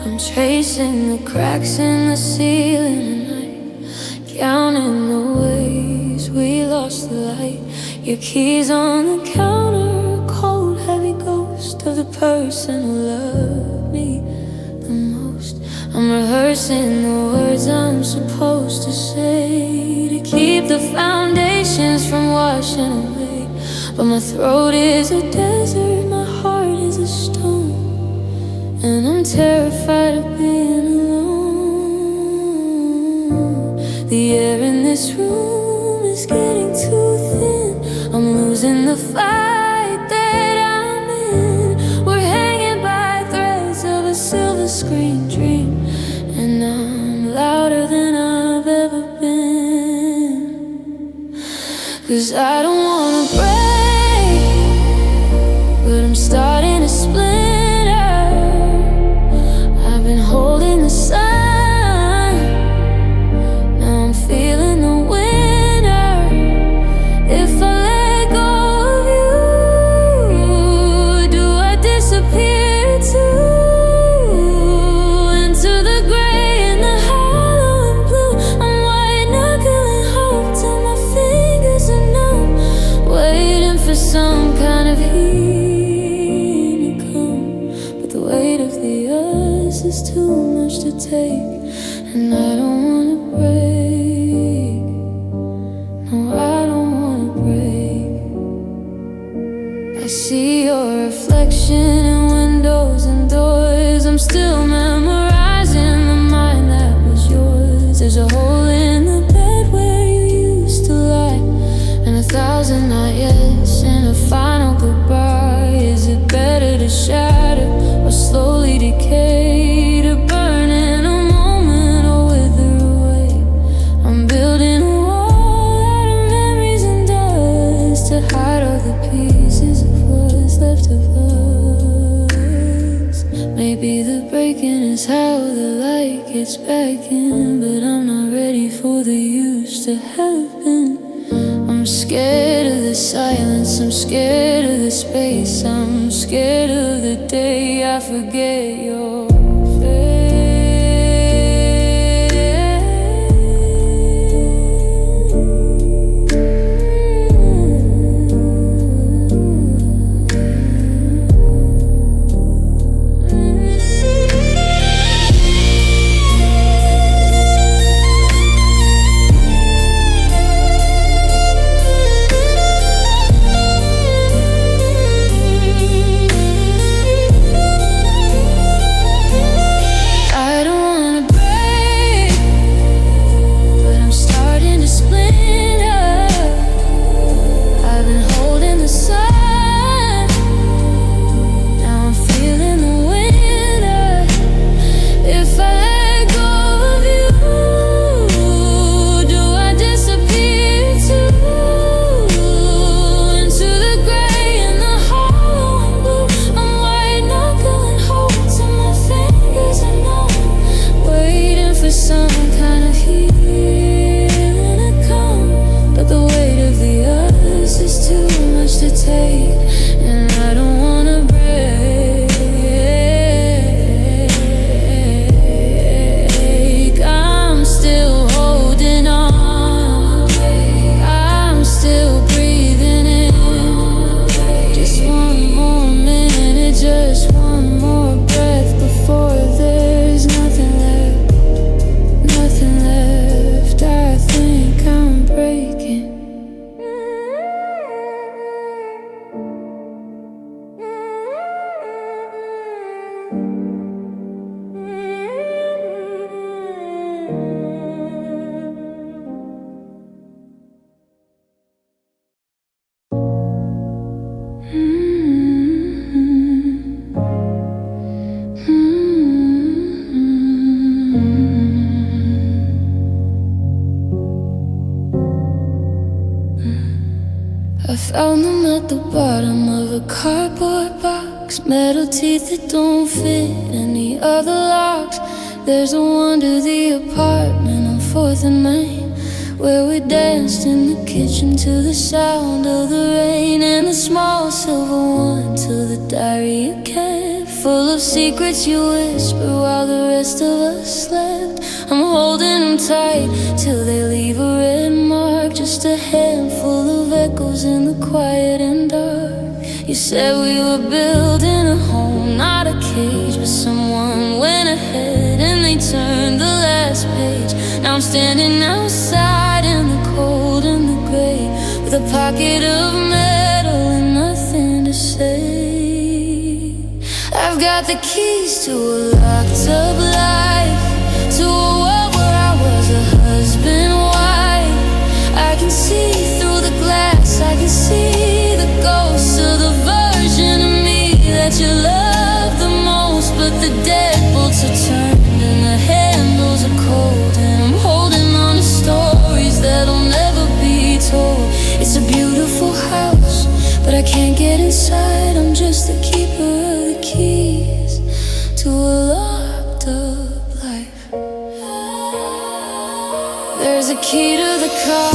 I'm tracing the cracks in the ceiling tonight, counting the ways we lost the light. Your keys on the counter, a cold heavy ghost of the person who loved me the most. I'm rehearsing the words I'm supposed to say to keep the foundations from washing away. But my throat is a desert, my heart is a stone, and I'm terrified of being alone. The air in this room is getting too thin. I'm losing the fight that I'm in. We're hanging by threads of a silver screen dream, and I'm louder than I've ever been. 'Cause I don't wanna break, but I'm starting to splinter. I've been holding the sun, now I'm feeling the winter. If I let go of you, do I disappear too? Into the gray and the hollow and blue. I'm white knuckling hope till my fingers are numb, waiting for some kind of heat to come. But the weight of the earth is too much to take, and I don't wanna break. No, I don't wanna break. I see your reflection in windows and doors. I'm still memorizing the mind that was yours. There's a hole in the bed where you used to lie, and 1,000 not yes and a final goodbye. Is it better to shatter or slowly decay, to burn in a moment or wither away? I'm building a wall out of memories and dust to hide all the pieces of what's left of us. Maybe the breaking is how the light gets back in, but I'm not ready for the used to have been. I'm scared of the silence, I'm scared of the space, I'm scared of the day I forget your I found them at the bottom of a cardboard box, metal teeth that don't fit any other locks. There's a wonder the apartment on 4th and Main, where we danced in the kitchen to the sound of the rain, and the small silver one to the diary you kept full of secrets you whisper while the rest of us slept. I'm holding them tight till they leave a red mark, just a handful of echoes in the quiet and dark. You said we were building a home, not a cage, but someone went ahead and they turned the last page. Now I'm standing outside in the cold and the gray, with a pocket of metal and nothing to say. I've got the keys to a locked up life, to a world where I was a husband, wife. I can see through the glass, I can see the ghosts of the version of me that you love the most. But the deadbolts are turned and the handles are cold, and I'm holding on to stories that'll never be told. It's a beautiful house, but I can't get inside. I'm just the keeper of the keys to a locked up life. There's a key to the car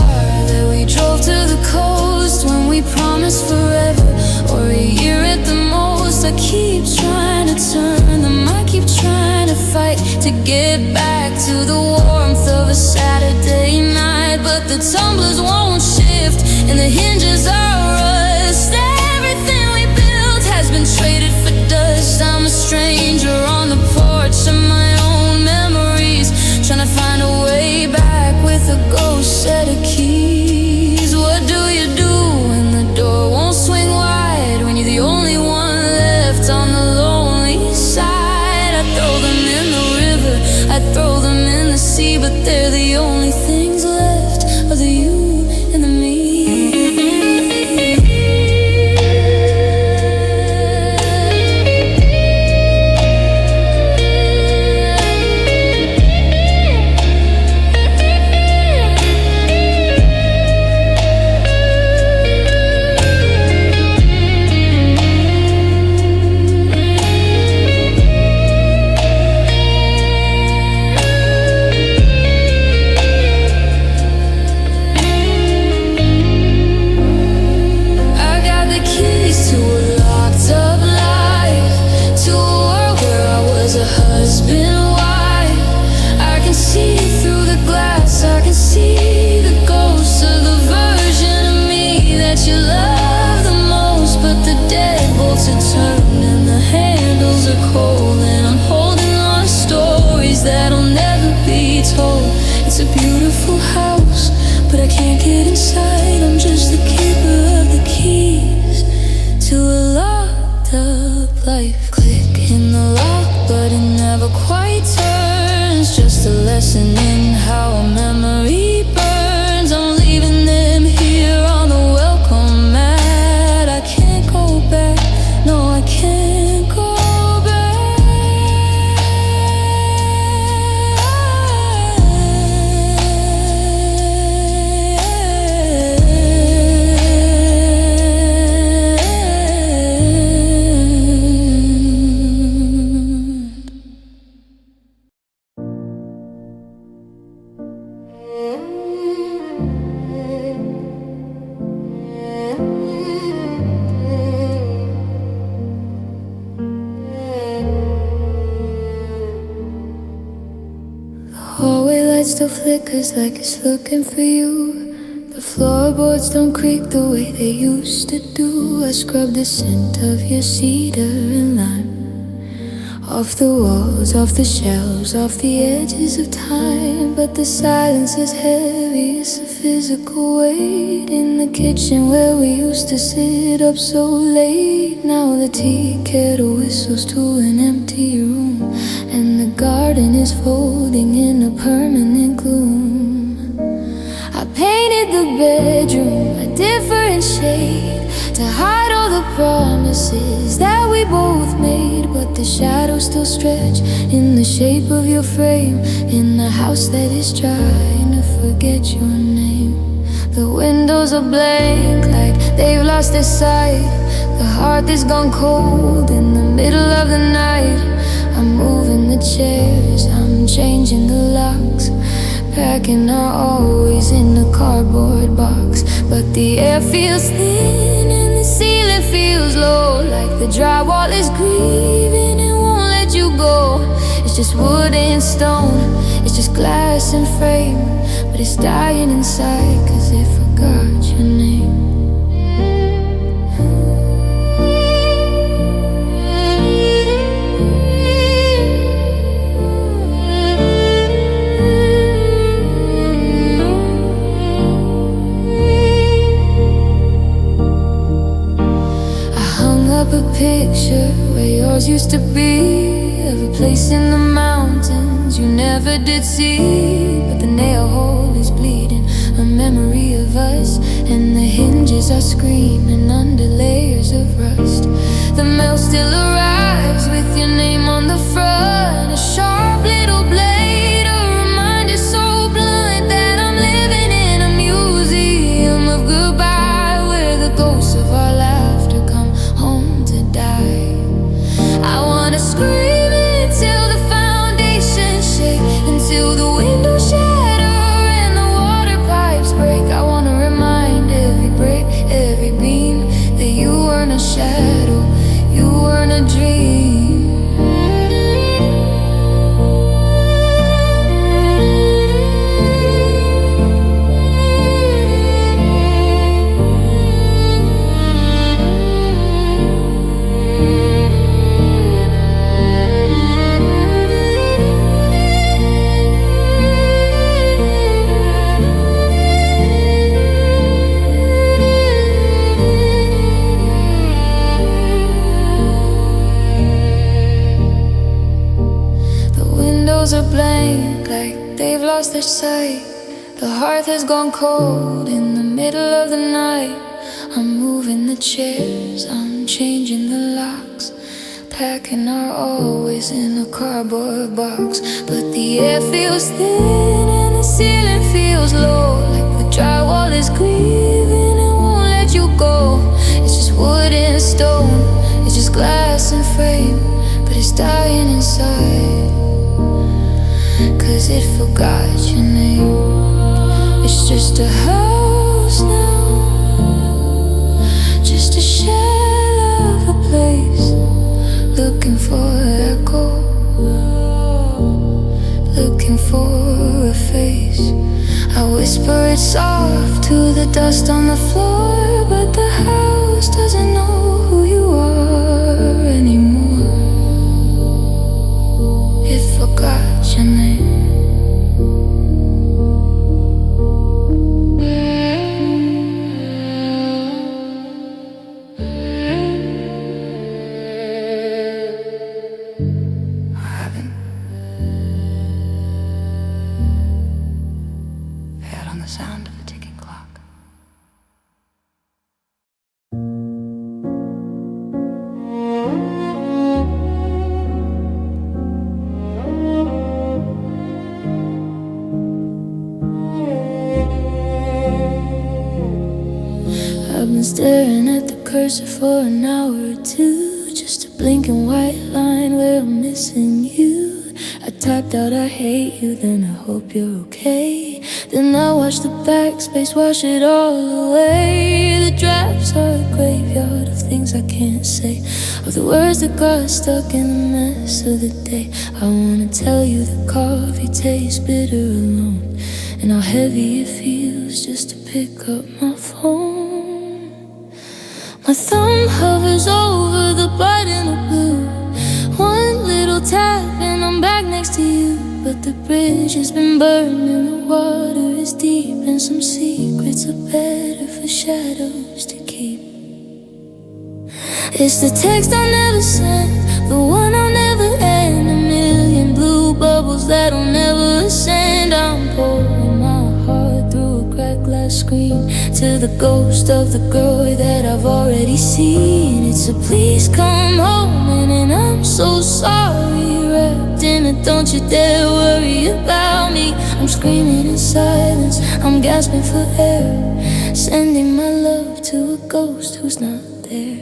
that we drove to the coast when we promised forever, or a year at the most. I keep trying to turn them, I keep trying to fight to get back to the warmth of a Saturday night. But the tumblers won't shift and the hinges are rust. Everything we built has been traded for dust. I'm a stranger on the porch of my own memories, trying to find a way back with a ghost set of keys. What do you do when the door won't swing wide, when you're the only one left on the lonely side? I throw them in the river, I throw them in the sea, but they're the only things left of the you and the me. It's a beautiful house, but I can't get inside. I'm just the keeper of the keys to a locked up life. Click in the lock, but it never quite turns. Just a lesson in how a memory burns. I'm leaving them here on the welcome mat. I can't go back, no I can't go back. Still flickers like it's looking for you. The floorboards don't creak the way they used to do. I scrub the scent of your cedar and lime off the walls, off the shelves, off the edges of time. But the silence is heavy, it's a physical weight. In the kitchen where we used to sit up so late, now the tea kettle whistles to an empty room, and the garden is folding in a permanent gloom. I painted the bedroom a different shade to hide all the promises that we both made, but the shadows still stretch in the shape of your frame, in a house that is trying to forget your name. The windows are blank like they've lost their sight. The heart is gone cold in the middle of the night. I'm moving the chairs, I'm changing the locks, packing our always in a cardboard box. But the air feels thin and the ceiling feels low, like the drywall is grieving. go. It's just wood and stone, it's just glass and frame, but it's dying inside, cause it forgot your name. A picture where yours used to be, of a place in the mountains you never did see. But the nail hole is bleeding, a memory of us, and the hinges are screaming under layers of rust. The mail still arrives with your name on the front, a sharp little blade, a reminder so blunt that I'm living in a museum of goodbye, where the ghosts of our laughter come home to die. I wanna scream until the foundations shake, until the windows shatter and the water pipes break. I wanna remind every break, every beam, that you weren't a shadow, you weren't a dream. Are blank, like they've lost their sight. The hearth has gone cold in the middle of the night. I'm moving the chairs, I'm changing the locks, packing our always in a cardboard box. But the air feels thin and the ceiling feels low, like the drywall is grieving and won't let you go. It's just wood and stone, it's just glass and frame, but it's dying inside, cause it forgot your name. It's just a house now, just a shell of a place, looking for echo, looking for a face. I whisper it soft to the dust on the floor, but the house doesn't know who you are anymore. It forgot your name. Staring at the cursor for an hour or two, just a blinking white line where I'm missing you. I typed out I hate you, then I hope you're okay. Then I watch the backspace wash it all away. The drafts are a graveyard of things I can't say, of the words that got stuck in the mess of the day. I wanna tell you that coffee tastes bitter alone, and how heavy it feels just to pick up my phone. My thumb hovers over the button of blue, one little tap and I'm back next to you. But the bridge has been burned and the water is deep, and some secrets are better for shadows to keep. It's the text I never sent, the one I'll never end, a million blue bubbles that'll never ascend. I'm pouring my heart through a cracked glass screen to the ghost of the girl that I've already seen. It's a please come home, and I'm so sorry, wrapped in a don't you dare worry about me. I'm screaming in silence, I'm gasping for air, sending my love to a ghost who's not there.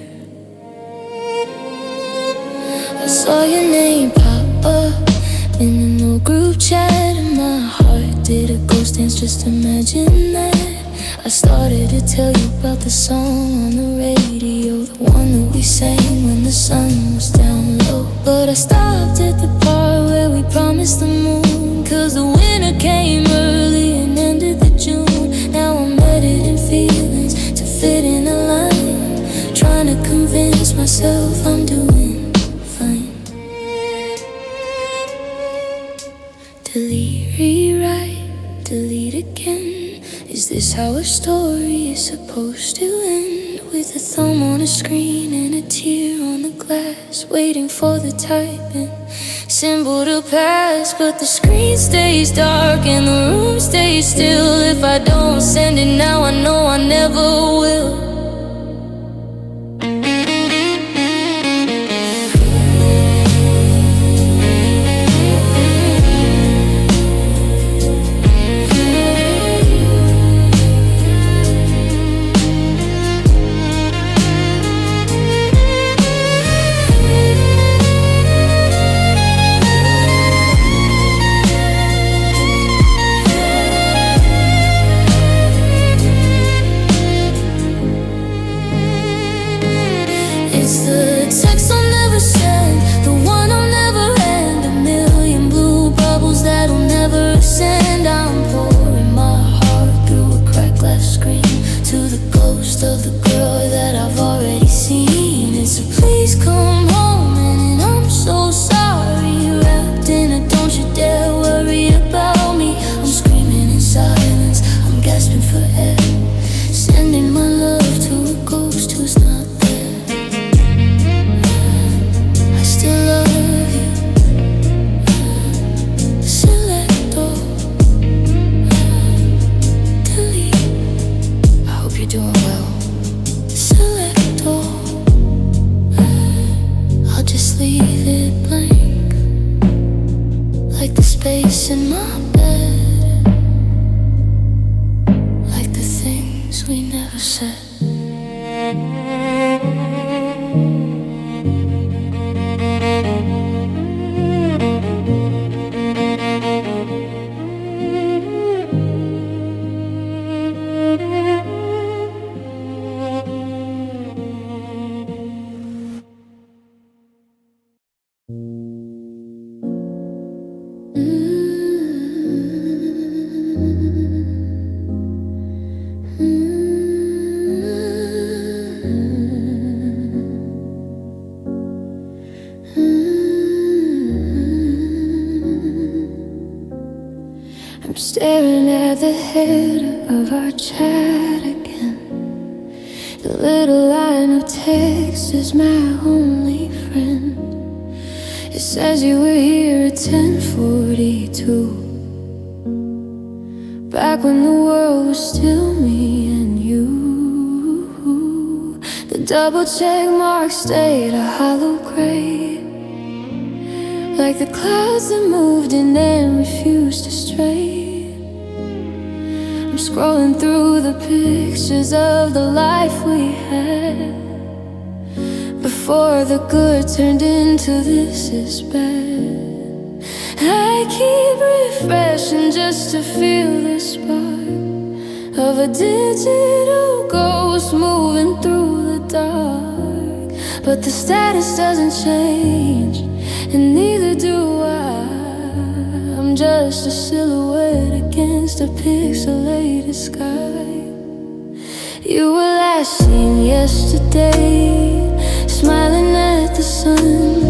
I saw your name pop up in an old group chat, and my heart did a ghost dance, just imagine that. I started to tell you about the song on the radio, the one that we sang when the sun was down low. go. But I stopped at the part where we promised the moon, 'cause the winter came early and ended the June. Now I'm editing feelings to fit in a line, trying to convince myself I'm doing fine. Delete, rewrite, delete again. Is this how a story is supposed to end? With a thumb on a screen and a tear on the glass, waiting for the typing symbol to pass. But the screen stays dark and the room stays still. If I don't send it now, I know I never will. It's the text I'll never send, the one I'll never end. A million blue bubbles that'll never ascend. I'm pouring my heart through a cracked glass screen to the ghost of the girl that I've already seen. It's a please come home and I'm so sorry, wrapped in a don't you dare worry about me. I'm screaming in silence, I'm gasping for air, sending my love to a ghost who's not there. I still love you. Select all, delete. I hope you're doing well. Select all, I'll just leave it blank, like the space in my bed, like the things we never said. I'm staring at the head of our chat again. The little line of text is my only friend. It says you were here at 10:42, back when the world was still me and you. The double check mark stayed a hollow gray, like the clouds that moved and then refused to stray. I'm scrolling through the pictures of the life we had, before the good turned into this is bad. I keep refreshing just to feel the spark of a digital ghost moving through the dark. But the status doesn't change, and neither do I. I'm just a silhouette against a pixelated sky. You were last seen yesterday, smiling at the sun,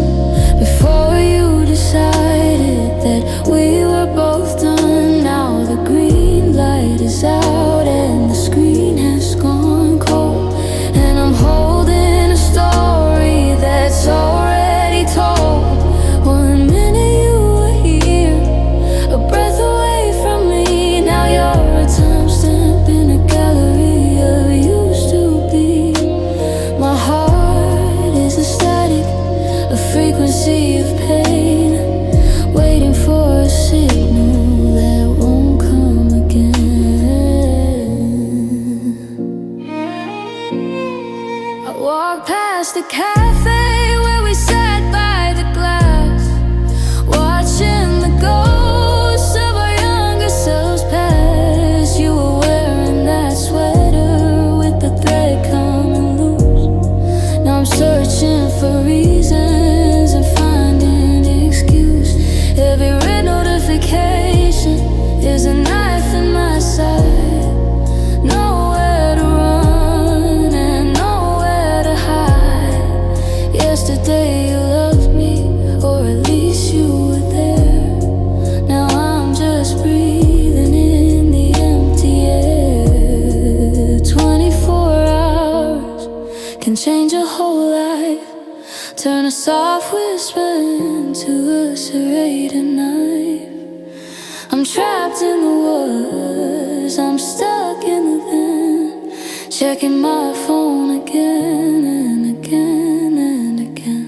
before you decided that we were both done. Now the green light is out and the screen has gone cold, and I'm holding a story that's already told. One minute you were here, a breath away from me. Now you're a timestamp in a gallery of used to be. My heart is a static, a to a serrated knife. I'm trapped in the woods, I'm stuck in the van, checking my phone again and again and again.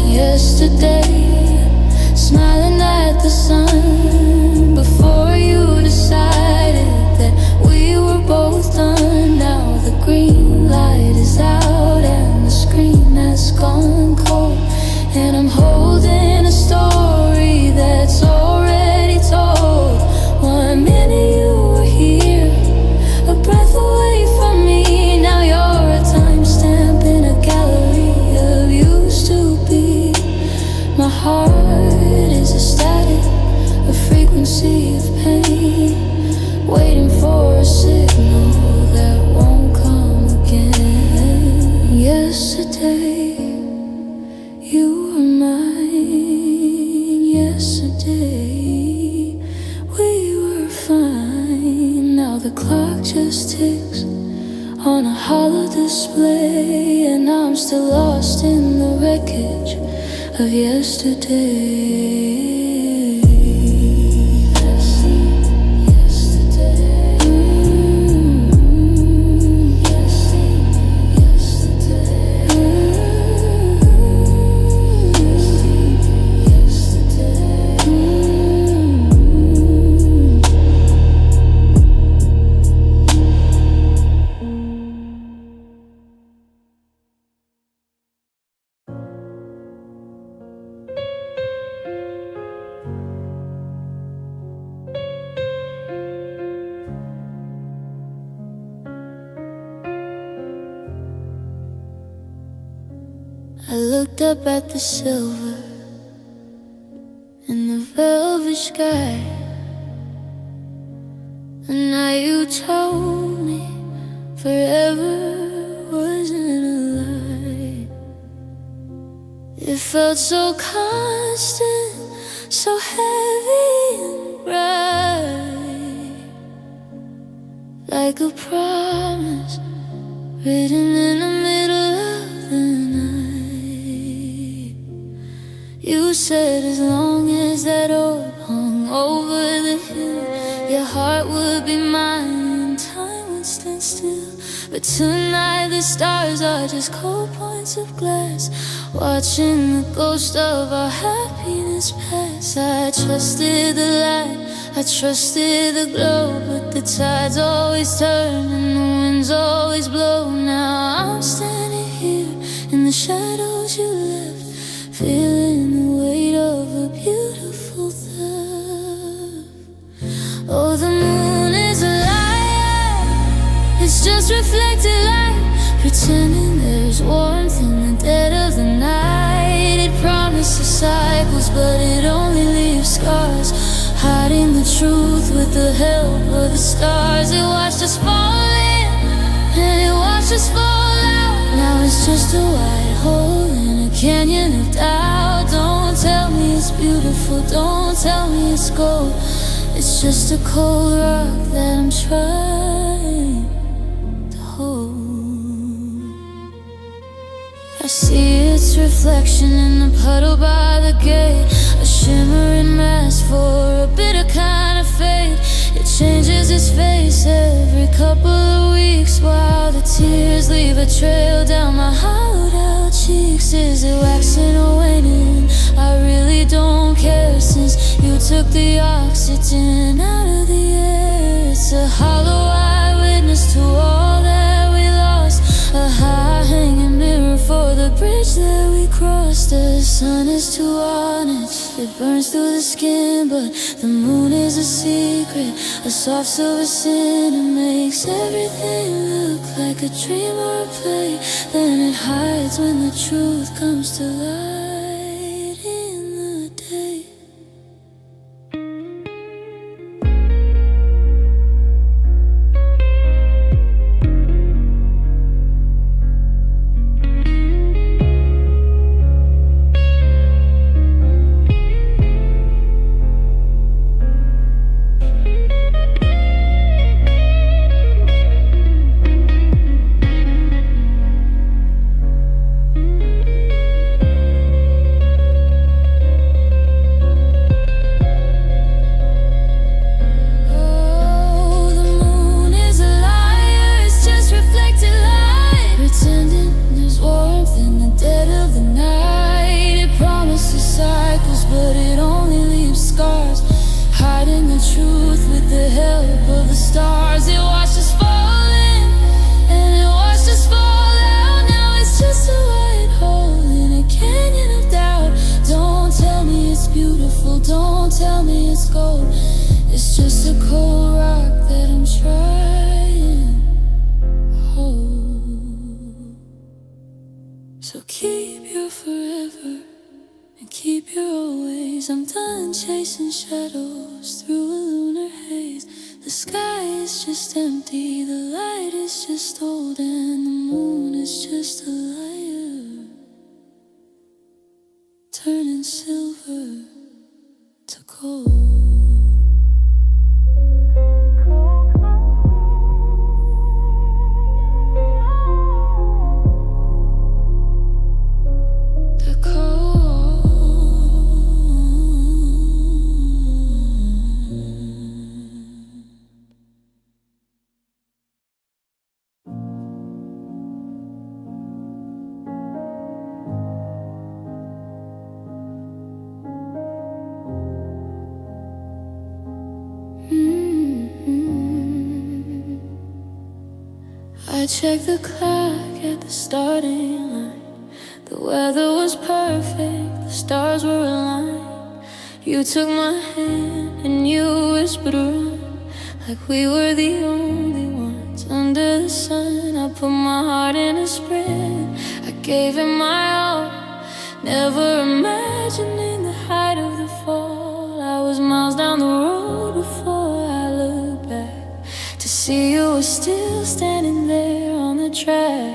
Yesterday, smiling at the sun, before you decided that we were both done. Now the green light is out and the screen has gone cold, and I'm holding a story that's already told. 1 minute you were here, a breath away from me. Now you're a timestamp in a gallery of used to be. My heart is a static, a frequency of pain, waiting for a signal that won't come again. Yesterday, you were mine. Yesterday, we were fine. Now the clock just ticks on a hollow display, and I'm still lost in the wreckage of yesterday. I looked up at the silver in the velvet sky, and now you told me forever wasn't a lie. It felt so constant, so heavy and bright, like a promise written in the middle of the night. You said as long as that orb hung over the hill, your heart would be mine and time would stand still. But tonight the stars are just cold points of glass, watching the ghost of our happiness pass. I trusted the light, I trusted the glow, but the tides always turn and the winds always blow. Now I'm standing here in the shadows you left, feeling the weight of a beautiful theft. Oh, the moon is a liar, it's just reflected light, pretending there's warmth in the dead of the night. It promises cycles, but it only leaves scars, hiding the truth with the help of the stars. It watched us fall in, and it watched us fall out. Now it's just a white hole in a canyon of doubt. Don't tell me it's beautiful, don't tell me it's gold. It's just a cold rock that I'm trying to hold. I see its reflection in the puddle by the gate, a shimmering mask for a bitter kind of fate. It changes its face every couple of weeks, while the tears leave a trail down my hollowed out cheeks. Is it waxing or waning? I really don't care, since you took the oxygen out of the air. It's a hollow eyewitness to all that we lost, a high hanging mirror for the bridge that we crossed. The sun is too honest, it burns through the skin, but the moon is a secret. A soft silver cinder makes everything look like a dream or a play. Then it hides when the truth comes to light in the day. So keep your forever and keep your always. I'm done chasing shadows through a lunar haze. The sky is just empty, the light is just old, and the moon is just a liar, turning silver to gold. I checked the clock at the starting line. The weather was perfect, the stars were aligned. You took my hand and you whispered run, like we were the only ones under the sun. I put my heart in a sprint, I gave it my all, never imagining the height of the fall. I was miles down the road before I looked back to see you were still standing there on the track.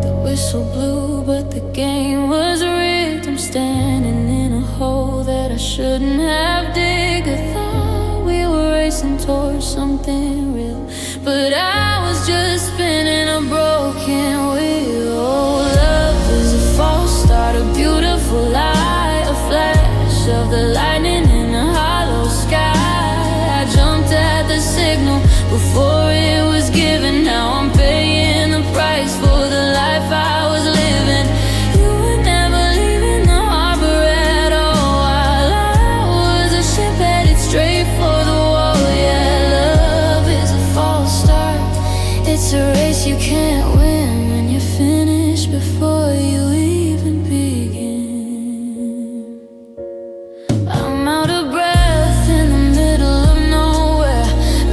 The whistle blew, but the game was rigged. I'm standing in a hole that I shouldn't have digged. I thought we were racing towards something real, but I was just spinning a broken wheel. Oh, love is a false start, a beautiful lie, a flash of the lightning in a hollow sky. I jumped at the signal before it was given. Now I'm paying the price for the life I was living. You were never leaving the harbor at all, while I was a ship headed straight for the wall. Yeah, love is a false start, it's a race you can't win when you finish before you even begin. I'm out of breath in the middle of nowhere,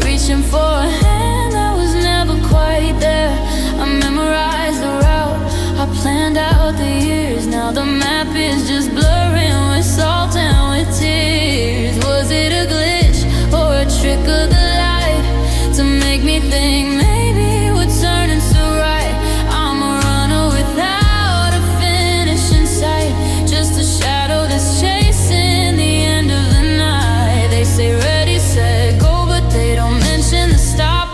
reaching for a hand that was never quite there. I memorized the route, I planned out the years. Now the map is just blurring with salt and with tears. Was it a glitch or a trick of the light to make me think maybe we're turning so right? I'm a runner without a finish in sight, just a shadow that's chasing the end of the night. They say ready, set, go, but they don't mention the stop.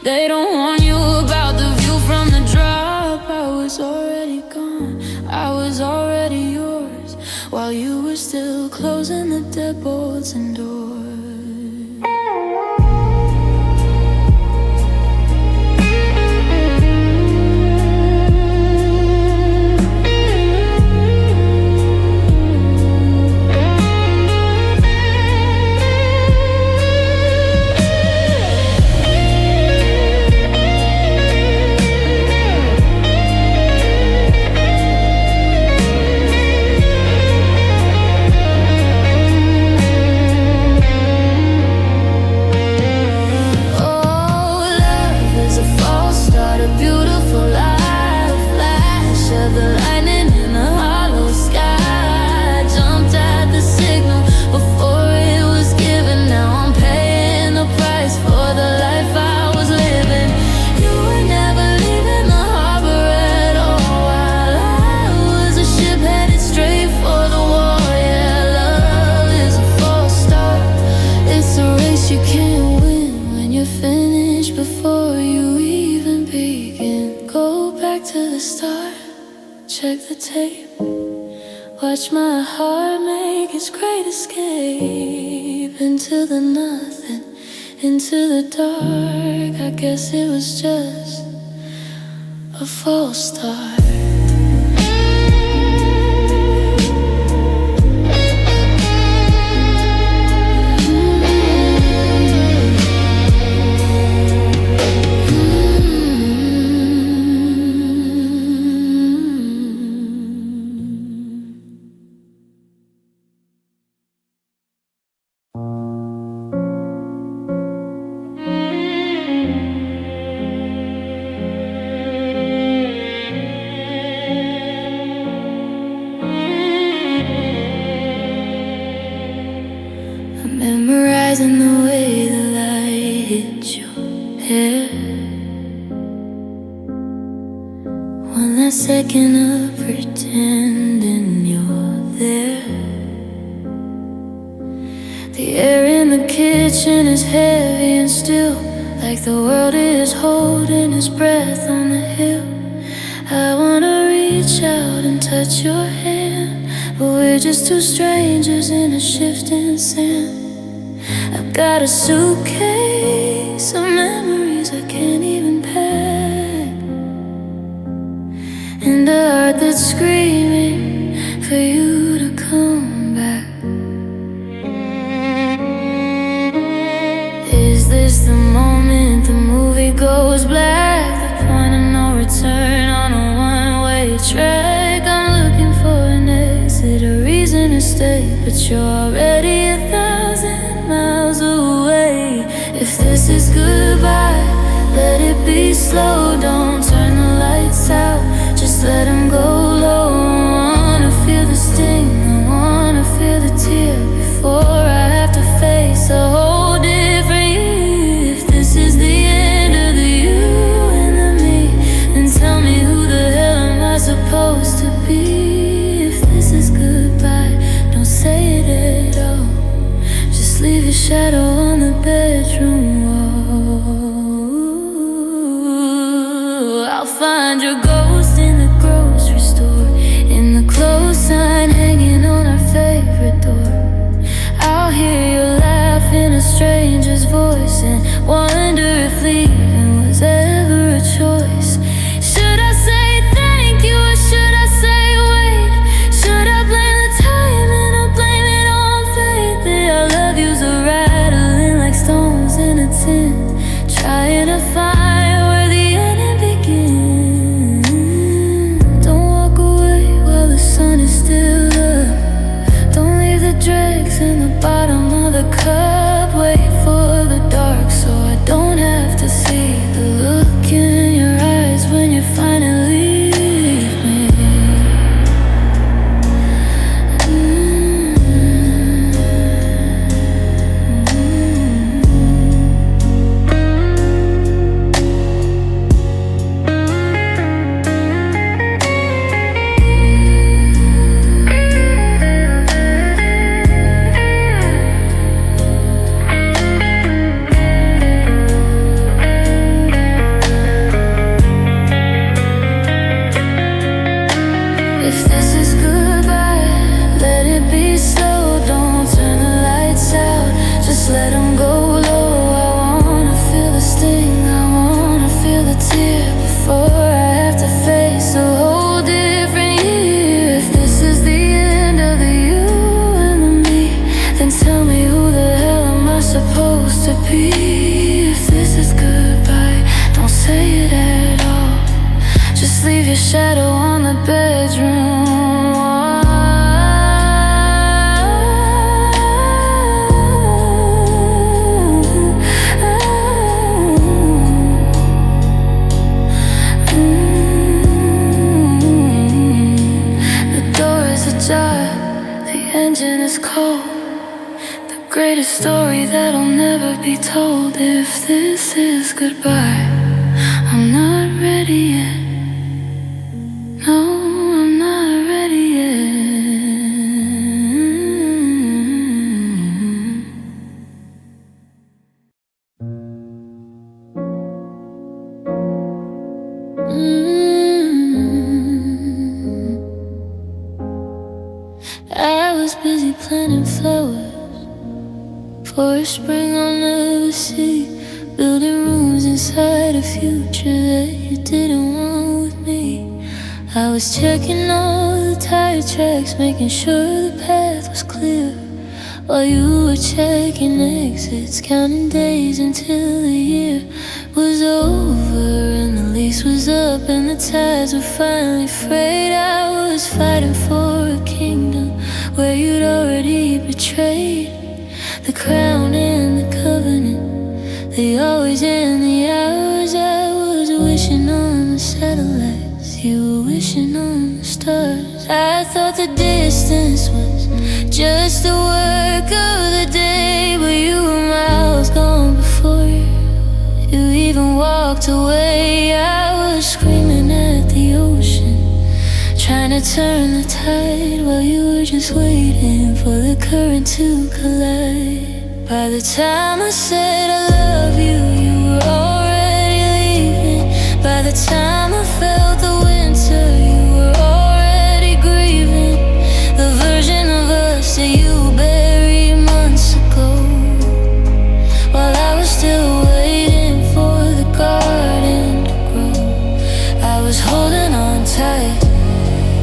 They don't warn you about the view from the drop. I was already gone, I was already yours, while you were still closing the deadbolts and doors. check the tape. Watch my heart make its great escape into the nothing, into the dark. I guess it was just a false start. Memorizing the way the light hits your hair. One last second of pretending you're there. The air in the kitchen is heavy and still, like the world is holding its breath on the hill. I wanna reach out and touch your hand, but we're just two strangers in a shifting sand. I've got a suitcase of memories I can't even pack, and a heart that's screaming for you to come back. Is this the moment the movie goes black? The point of no return on a one-way track. I'm looking for an exit, a reason to stay, but you're already 1,000 miles away. If this is goodbye, let it be slow. Don't turn the lights out, just let them go low. I wanna feel the sting, I wanna feel the tear before I have to face a whole different you. If this is the end of the you and the me, then tell me who the hell am I supposed to be? If this is goodbye, don't say it at all. Just leave your shadow on the bedroom wall. I'll find your ghost in the grocery store, in the clothes sign hanging on our favorite door. I'll hear you laugh in a stranger's voice and wonder if leaving was ever a choice. Should I say thank you or should I say wait? Should I blame the timing or blame it on fate? The I love yous are rattling like stones in a tin, trying to find where the ending begins. Don't walk away while the sun is still up. Don't leave the dregs in the bottom of the cup. Wait for the dark so I don't have to see the look in your eyes when you finally leave me. If this is goodbye, let it be slow. Don't turn the lights out, just let them go low. I wanna feel the sting, I wanna feel the tear before I have to face a whole different year. If this is the end of the you and the me, then tell me who the hell am I supposed to be? If this is goodbye, don't say it at all. Just leave your shadow on the bedroom wall. The door is ajar, the engine is cold. The greatest story that'll never be told. If this is goodbye, I'm not ready yet. No, I'm not ready yet. or a spring I'll never see. Building rooms inside a future that you didn't want with me. I was checking all the tire tracks, making sure the path was clear, while you were checking exits, counting days until the year was over and the lease was up and the tides were finally frayed. I was fighting for a kingdom where you'd already betrayed the crown and the covenant, the always and the hours. I was wishing on the satellites, you were wishing on the stars. I thought the distance was just the work of the day, but you were miles gone before you even walked away. I was screaming at the ocean, trying to turn the tide, while you were just waiting for the current to collide. By the time I said I love you, you were already leaving. By the time I felt the winter, you were already grieving the version of us that you buried months ago, while I was still waiting for the garden to grow. I was holding on tight,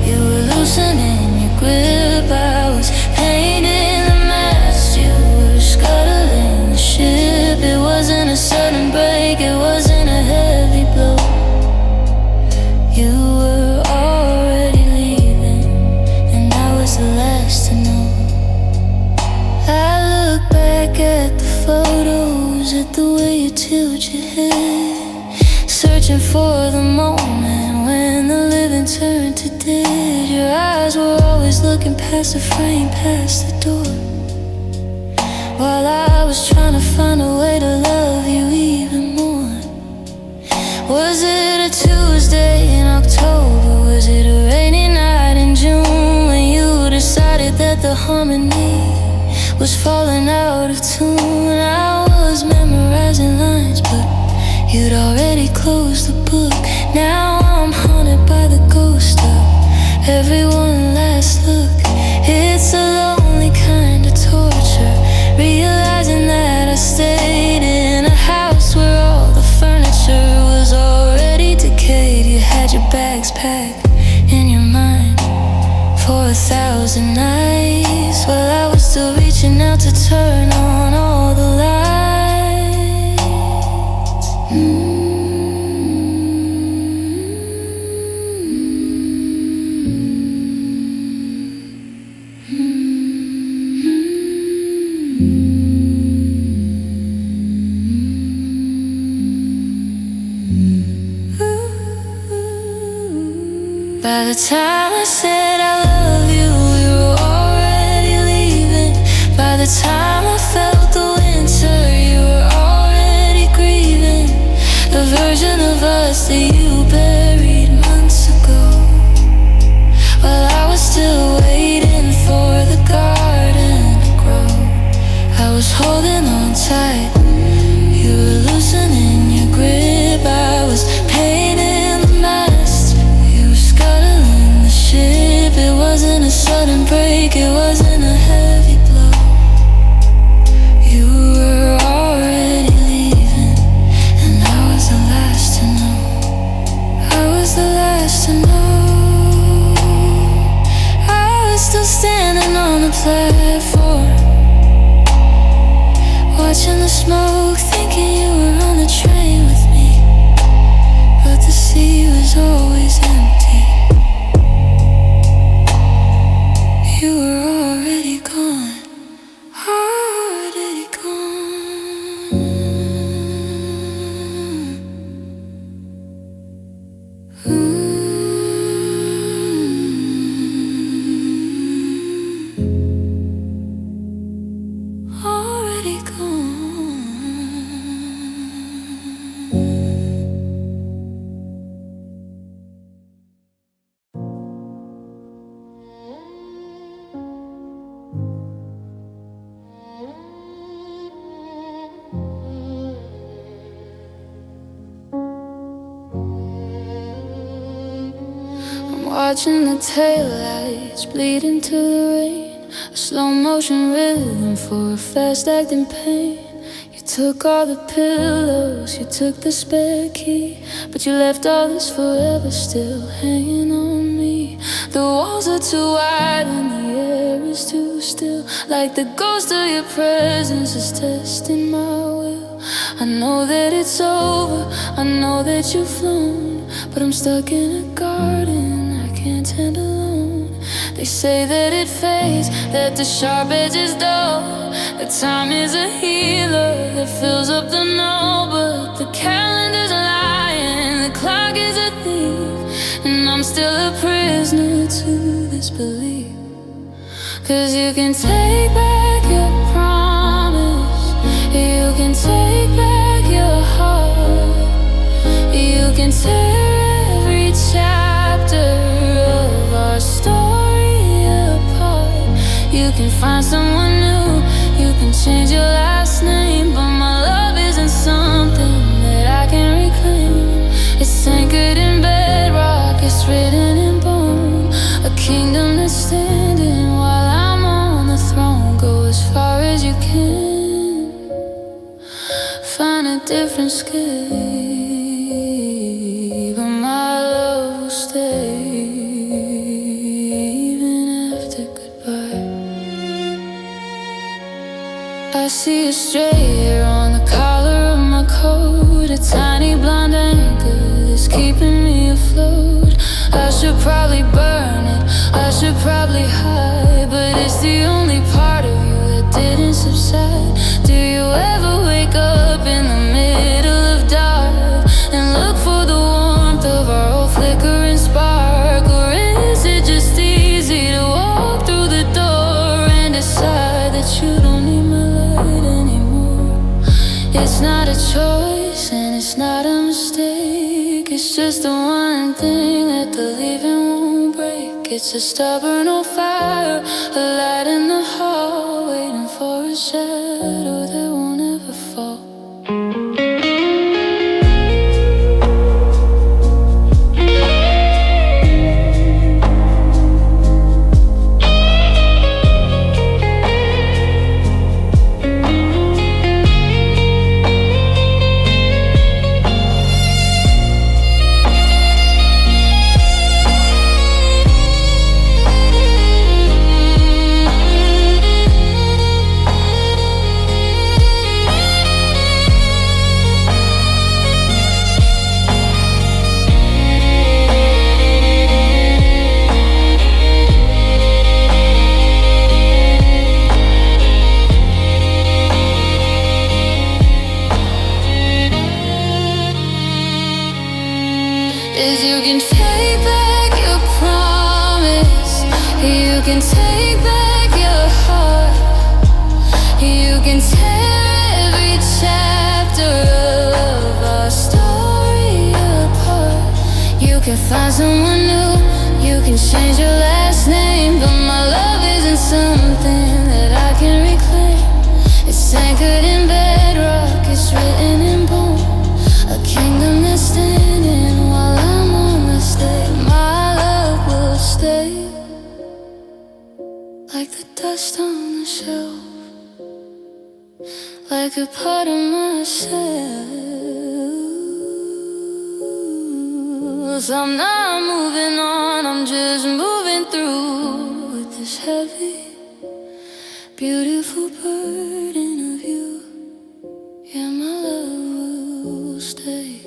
you were loosening your grip. I was painting the mast, you were scuttling the ship. It wasn't a sudden break, it wasn't a heavy blow. You were already leaving, and I was the last to know. I look back at the photos, at the way you tilt your head, searching for the moment when the living turned to dead. Your eyes were always looking past the frame, past the door, while I was trying to find a way to love you even more. Was it a Tuesday in October? Was it a rainy night in June when you decided that the harmony was falling out of tune? I was memorizing lines, but you'd already closed the book. Now I'm haunted by the ghost of everyone last look. It's a lonely kind of torture, realizing that I stayed in a house where all the furniture was already decayed. You had your bags packed in your mind for 1,000 nights, while I was still reaching out to turn on all the lights. By the time I said I love you, we were already leaving. By the time I felt the winter, you were already grieving the version of us that you buried months ago, while I was still waiting for the garden to grow. I was holding on tight, you were loosening your grip. I was painting the mast, you were scuttling the ship. It wasn't a sudden break, it wasn't a heavy blow. You were already leaving, and I was the last to know. I was the last to know. I was still standing on the platform, watching the smoke, thinking you were on the train with me, but the sea was always empty. You were already gone, already gone. Already gone. I'm watching the taillights bleed into the rain. a slow motion rhythm for a fast acting pain. You took all the pillows, you took the spare key, but you left all this forever still hanging on me. The walls are too wide and the air is too still, like the ghost of your presence is testing my will. I know that it's over, I know that you've flown, but I'm stuck in a garden I can't stand alone. They say that it fades, that the sharp edge is dull, that time is a healer that fills up the null. But the calendar's lying, the clock is a thief, and I'm still a prisoner to this belief. 'Cause you can take back your promise, you can take back your heart, you can tear every chapter of our story apart. You can find someone new, you can change your last name, but my love isn't something that I can reclaim. It's anchored in bedrock, it's written in bone, a kingdom that's standing while I'm on the throne. Go as far as you can, find a different escape, but my love will stay even after goodbye. I see a stray hair on the collar of my coat, a tiny blonde anchor that's keeping me afloat. I should probably burn it, I should probably hide, but it's the only part of you that didn't subside. Do you ever wake up in the middle of dark and look for the warmth of our old flickering spark? Or is it just easy to walk through the door and decide that you don't need my light anymore? It's not a choice and it's not a mistake, it's just the one thing that the leaving won't break. It's a stubborn old fire, a light in the hall, waiting for a shadow that won't ever fall. Is you can take back your promise, you can take back your heart, you can tear every chapter of our story apart. You can find someone new, you can change your last name, but my love isn't something that I can reclaim. It's anchored in bedrock, it's written in bone, a kingdom that's standing while I'm on the stage. My love will stay like the dust on the shelf, like a part of myself. I'm not moving on, I'm just moving through with this heavy, beautiful burden of you. Yeah, my love will stay.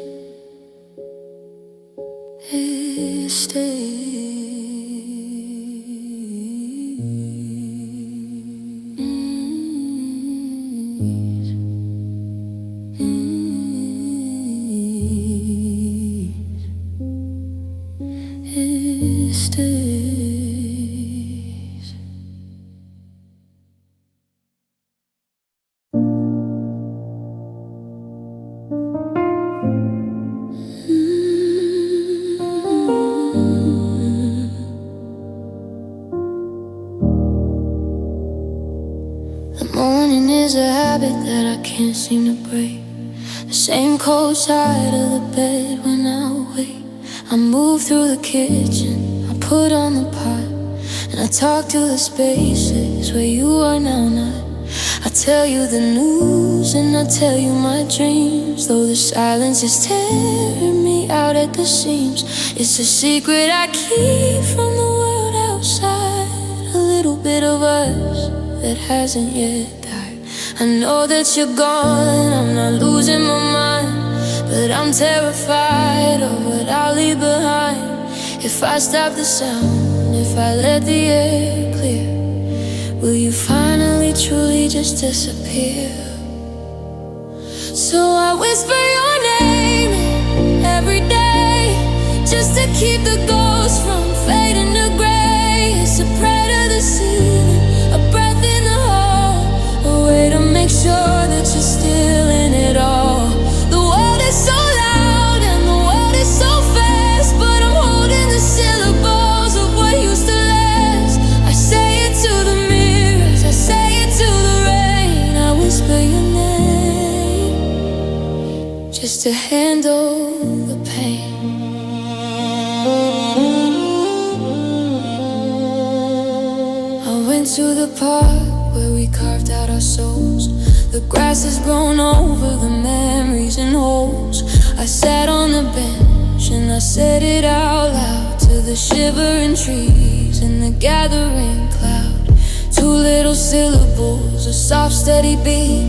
It stays. It stays. The morning is a habit that I can't seem to break. The same cold side of the bed when I wake. I move through the kitchen, I put on the pot, and I talk to the spaces where you are now not. I tell you the news and I tell you my dreams, though the silence is tearing me out at the seams. It's a secret I keep from the world outside, a little bit of us that hasn't yet died. I know that you're gone and I'm not losing my mind, but I'm terrified of what I'll leave behind. If I stop the sound, if I let the air clear, will you finally truly just disappear? So I whisper your name every day, just to keep the ghosts from fading to gray. It's a prayer to the ceiling, a breath in the hall, a way to make sure that you're still in it all. The world is so loud and the world is so fast, but I'm holding the syllables of what used to last. I say it to the mirrors, I say it to the rain. I whisper your name just to handle the pain. I went to the park where we carved out our souls. The grass has grown over the memories and holes. I sat on the bench and I said it out loud to the shivering trees and the gathering cloud. Two little syllables, a soft steady beat,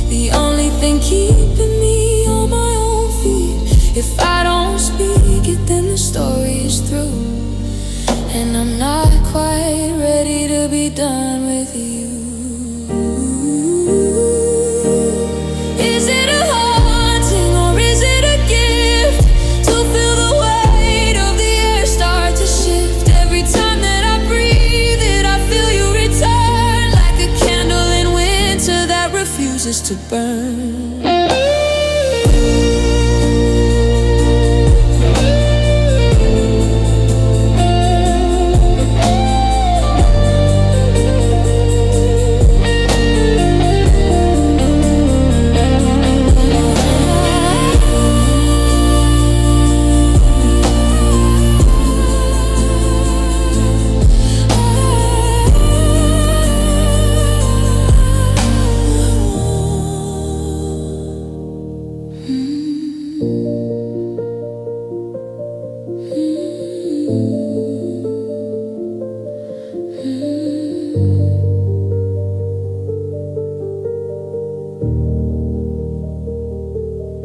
the only thing keeping me on my own feet. If I don't speak it, then the story is through, and I'm not quite ready to be done with you. Is it a haunting or is it a gift to feel the weight of the air start to shift? Every time that I breathe it, I feel you return, like a candle in winter that refuses to burn.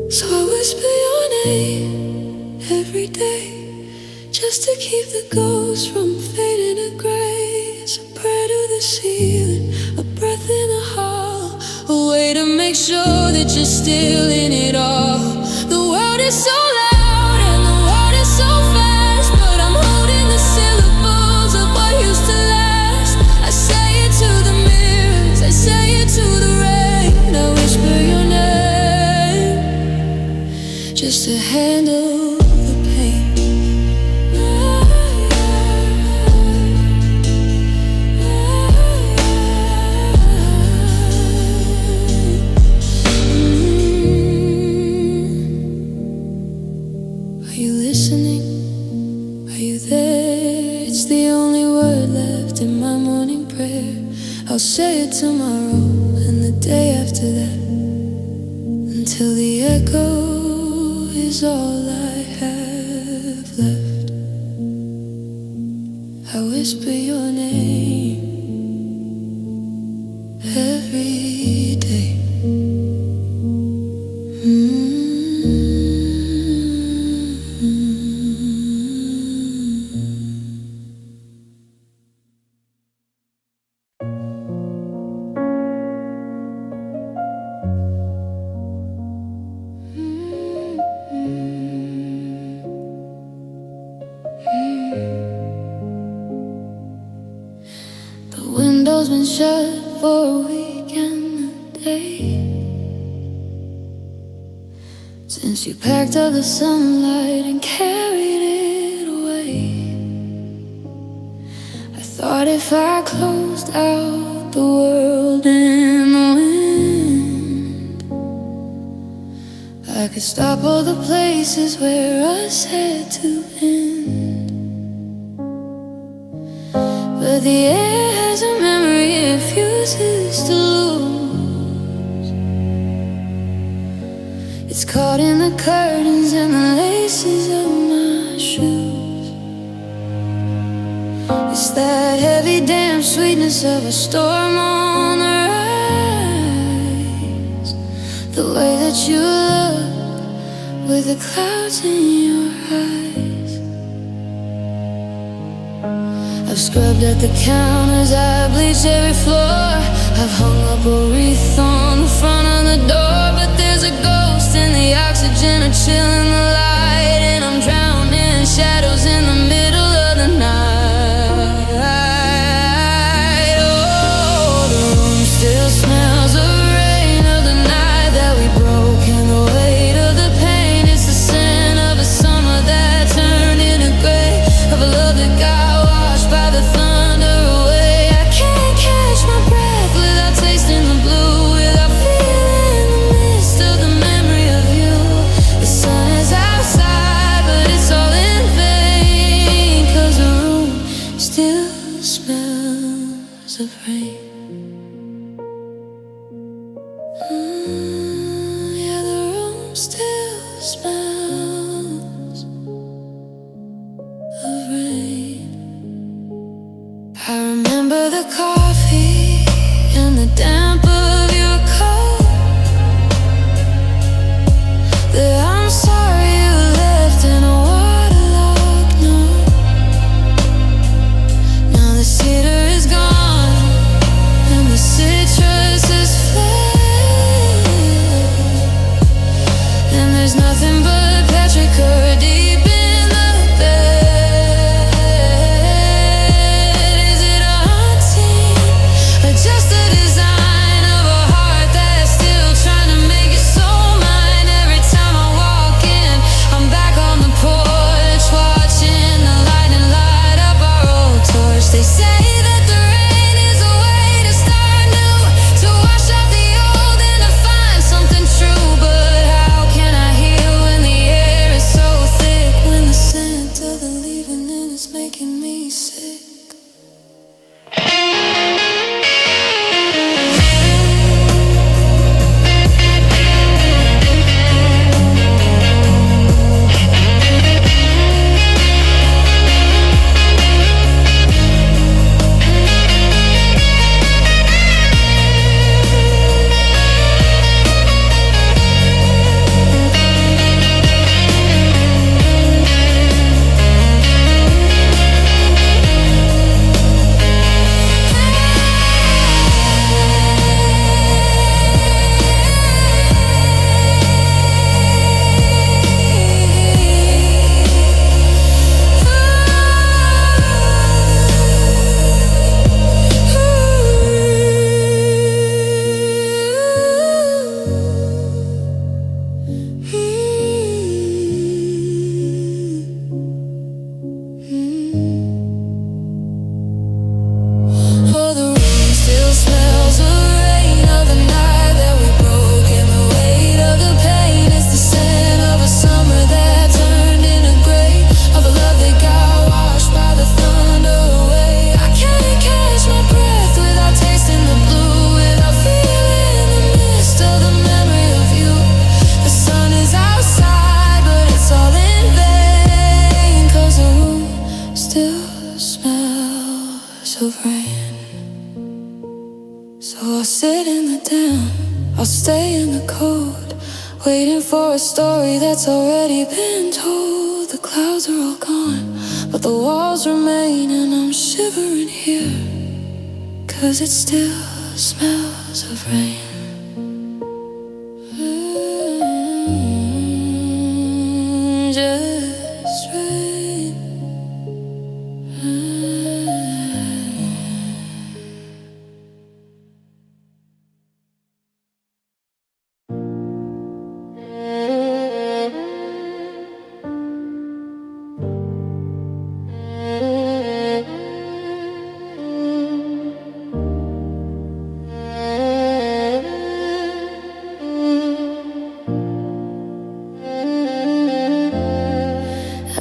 So I whisper your name every day, just to keep the ghosts from fading to gray. It's a prayer to the ceiling, a breath in the hall, a way to make sure that you're still in it all. The world is so loud and the world is so fast, but I'm holding the syllables of what used to last. I say it to the mirrors, I say it to the rain. I whisper your name just to handle the pain. Are you listening? Are you there? It's the only word left in my morning prayer. I'll say it tomorrow and the day after that, until the echo is all I have left. I whisper your name every day. The window's been shut for a week and a day, since you packed up the sunlight and carried it away. I thought if I closed out the world and the wind, I could stop all the places where us had to end. But the air has a memory it refuses to lose. It's caught in the curtains and the laces of my shoes. It's that heavy damn sweetness of a storm on the rise. The way that you look with the clouds in your eyes. I've scrubbed at the counters, I've bleached every floor. I've hung up a wreath on the front of the door. But there's a ghost in the oxygen, a chill in the light, and I'm drowning in shadows in the middle of the night. Oh, the room still smells of rain, of the night that we broke, and the weight of the pain. It's the scent of a summer that turned into gray, of a love that got washed by the thunder away. I can't catch my breath without tasting the blue, without feeling the mist of the memory of you. The sun is outside, but it's all in vain, 'cause the room still smells of rain. Yeah, the room still smells of rain. I remember the coffee and the damp of your coat. That I'm sorry you left in a waterlogged note. Now the cedar is gone and the citrus is fled, and there's nothing but petrichor deep in the bed. Is it a haunting or just the design of a heart that's still trying to make it so mine? Every time I walk in, I'm back on the porch, watching the lightning light up our old torch. They say that the rain is a way to start new, to wash out the old and to find something true. But how can I heal when the air is so thick, when the scent of the leaving in is making me sick? Oh, the room still smells of rain, of the night that we broke, and the weight of the pain. It's the scent of a summer that turned into gray, of a love that got washed by the thunder away. I can't catch my breath without tasting the blue, without feeling the mist of the memory of you. The sun is outside, but it's all in vain, 'cause the room still smells of rain. So I'll sit in the damp, I'll stay in the cold, waiting for a story that's already been told. The clouds are all gone, but the walls remain, and I'm shivering here, 'cause it still smells of rain. Just rain.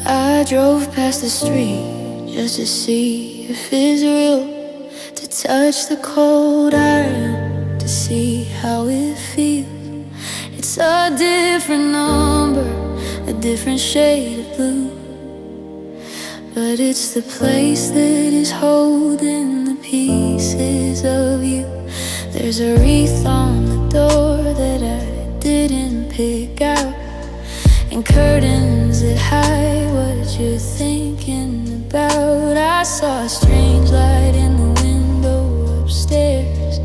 I drove past the street just to see if it's real. touch the cold iron to see how it feels. It's a different number, a different shade of blue, but it's the place that is holding the pieces of you. There's a wreath on the door that I didn't pick out, and curtains that hide what you're thinking about. I saw a strange light in the window upstairs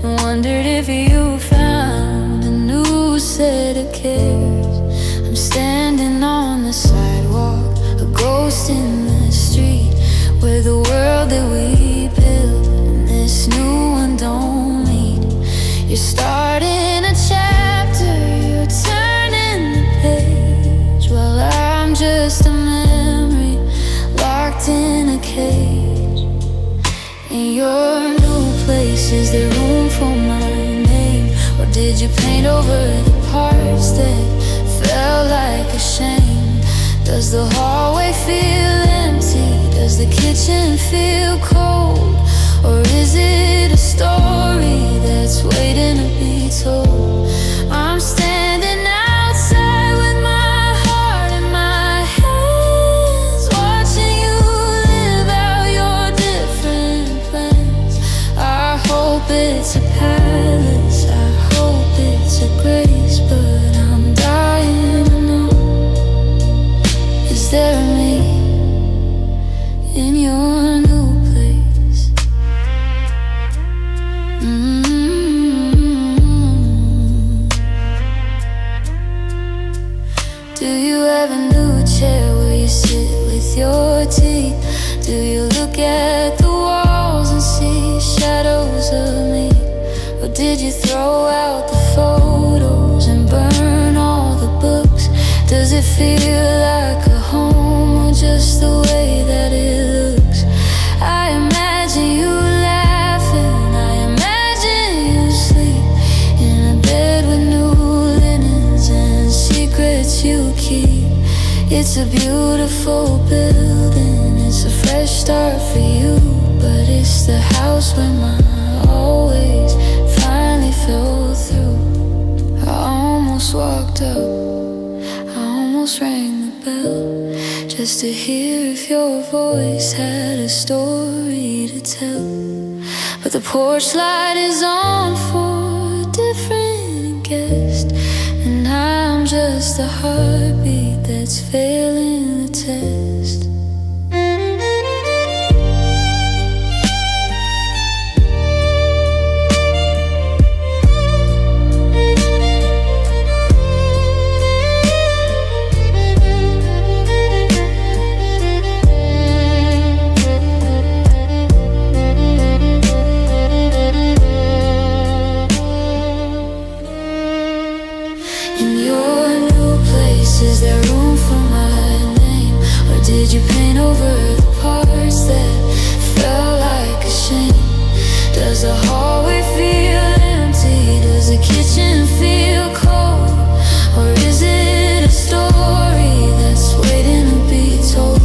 and wondered if you found a new set of cares. I'm standing on the sidewalk, a ghost in the street, where the world that we built and this new one don't meet. You're starting a chapter, you're turning the page, while I'm just a memory locked in a cage. In your new place, is there room for my name? Or did you paint over the parts that felt like a shame? Does the hallway feel empty? Does the kitchen feel cold? Or is it a story that's waiting to be told? I'm standing outside with my heart in my hands, watching you live out your different plans. I hope it's a palace, I hope it's a grace, but I'm dying to know, is there me in your new place? Do you have a new chair where you sit with your teeth? Do you look at the walls and see shadows of me? Or did you throw out the photos and burn all the books? Does it feel like a home or just the way that it looks? I imagine you laughing, I imagine you sleep in a bed with new linens and secrets you keep. It's a beautiful building, it's a fresh start for you, but it's the house where my always finally fell through. I almost walked up, I almost rang the bell, just to hear if your voice had a story to tell. But the porch light is on for a different guest, and I'm just a heartbeat that's failing the test. Is there room for my name? Or did you paint over the parts that felt like a shame? Does the hallway feel empty? Does the kitchen feel cold? Or is it a story that's waiting to be told?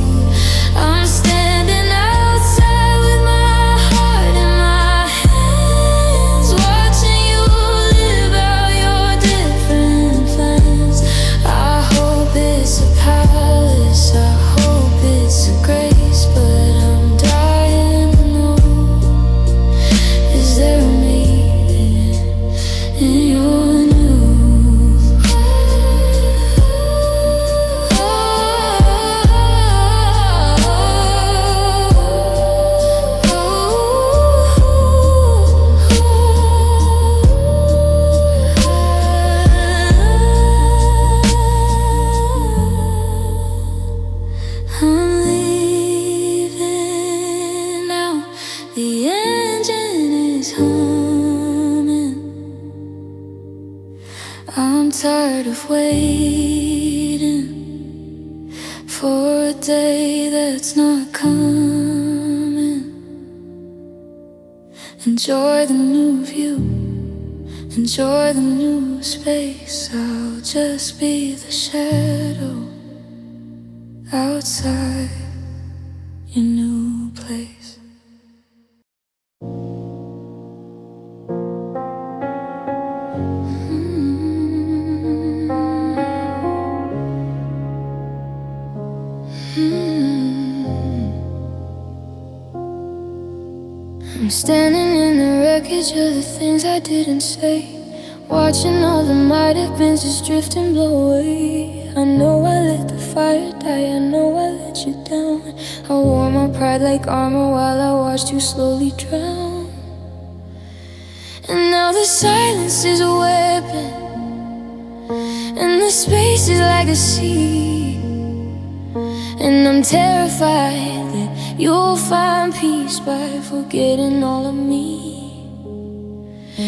I'm standing outside with my heart in my hands, watching you live out your different plans. I hope it's a palace, I hope it's a grace, but I'm dying to know, is there me in your new? I'm leaving now, the engine is humming. I'm tired of waiting for a day that's not coming. Enjoy the new view, enjoy the new space. I'll just be the shadow outside your new place. standing in the wreckage of the things I didn't say, watching all the might have beens just drift and blow away. I know I let the fire die, I know I let you down. I wore my pride like armor while I watched you slowly drown. And now the silence is a weapon, and the space is like a sea. And I'm terrified that you'll find peace by forgetting all of me.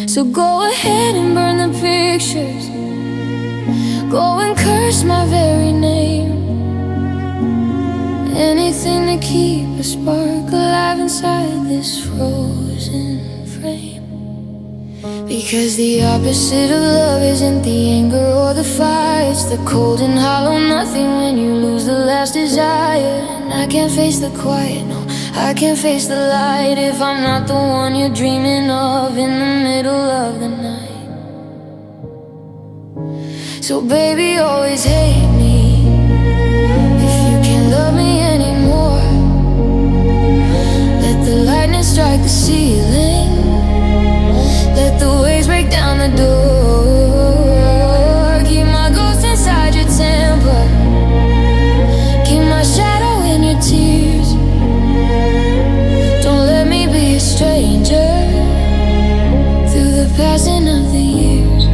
So go ahead and burn the pictures, go and curse my very name. Anything to keep a spark alive inside this frozen frame. Because the opposite of love isn't the anger or the fire, it's the cold and hollow nothing when you lose the last desire. And I can't face the quiet, no, I can't face the light if I'm not the one you're dreaming of in the middle of the night. So baby, always hate me if you can't love me anymore. Let the lightning strike the ceiling, let the waves break down the door. Keep my ghost inside your temper, keep my shadow in your tears. Don't let me be a stranger through the passing of the years.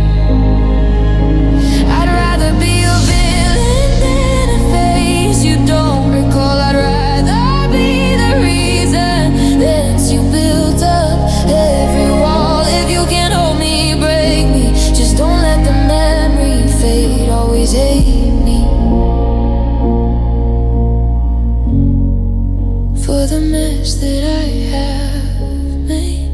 I'd rather be a villain than a face you don't recall. I'd rather be the reason that you built up every wall. If you can't hold me, break me, just don't let the memory fade. Always hate me for the mess that I have made.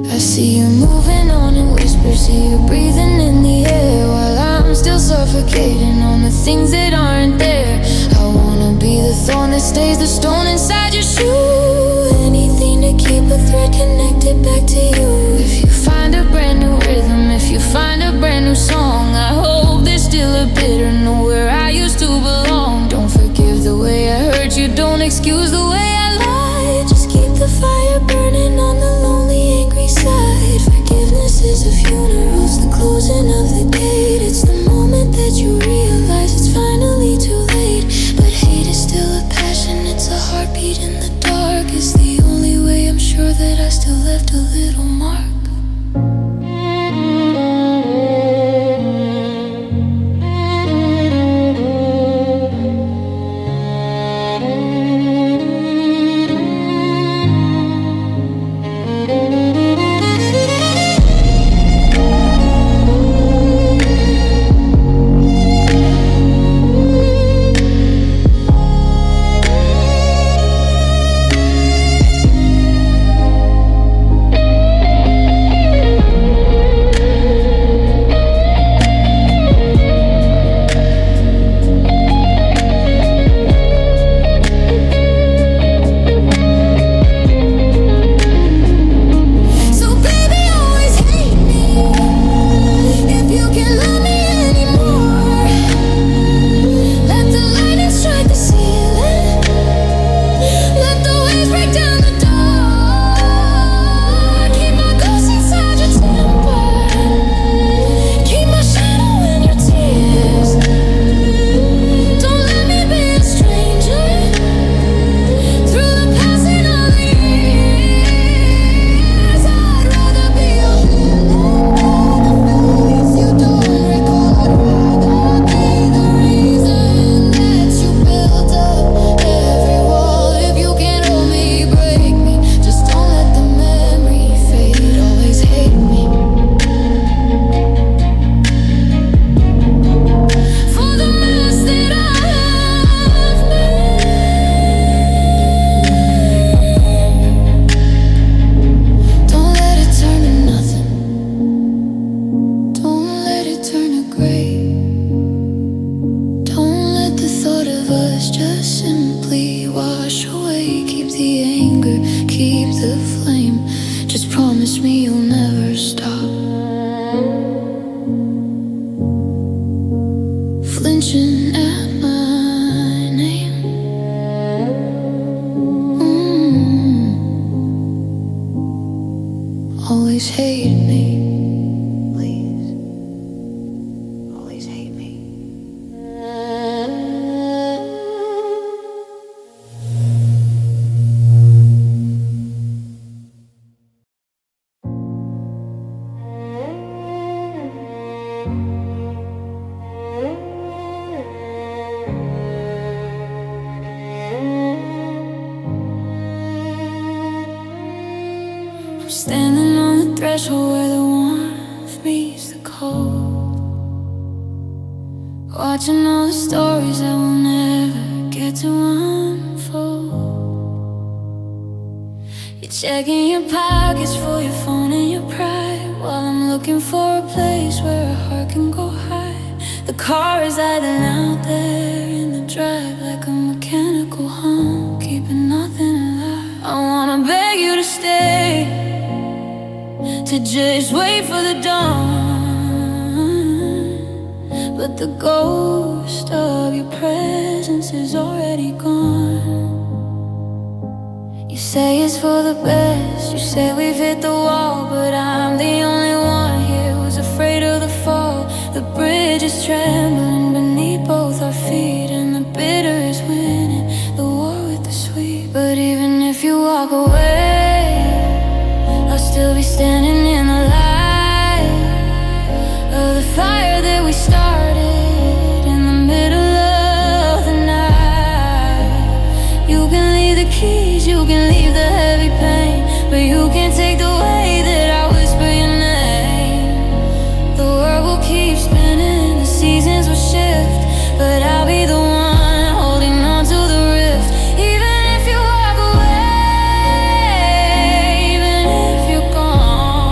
I see you moving on in whispers, see you breathing in the air while I'm still suffocating on the things that aren't there. I wanna be the thorn that stays the stone inside your shoe. Anything to keep a thread connected back to you. If you find a brand new rhythm, if you find a brand new song, I hope there's still a bitter note where I used to belong. Don't forgive the way I hurt you, don't excuse the way I lied. Just keep the fire burning on the lonely, angry side. Forgiveness is a funeral, it's the closing of the gate. It's the moment that you realize it's finally too late. But hate is still a passion, it's a heartbeat in the dark. It's the only way I'm sure that I still left a little mark. Flinching at my name. always hate me. Please, always hate me. I'm standing on the threshold where the warmth meets the cold, watching all the stories that will never get to unfold. You're checking your pockets for your phone and your pride, while I'm looking for a place where a heart can go hide. The car is idling out there in the drive like a mechanical hum, keeping nothing alive. I wanna beg you to stay, to just wait for the dawn, but the ghost of your presence is already gone. You say it's for the best, you say we've hit the wall, but I'm the only one here who's afraid of the fall. The bridge is trembling beneath both our feet, and the bitter is winning the war with the sweet. But even if you walk away, I'll still be standing in the light of the fire that we started in the middle of the night. You can leave the keys, you can leave the heavy pain, but you can't take the way that I whisper your name. The world will keep spinning, the seasons will shift, but I'll be the one holding on to the rift. Even if you walk away, even if you're gone,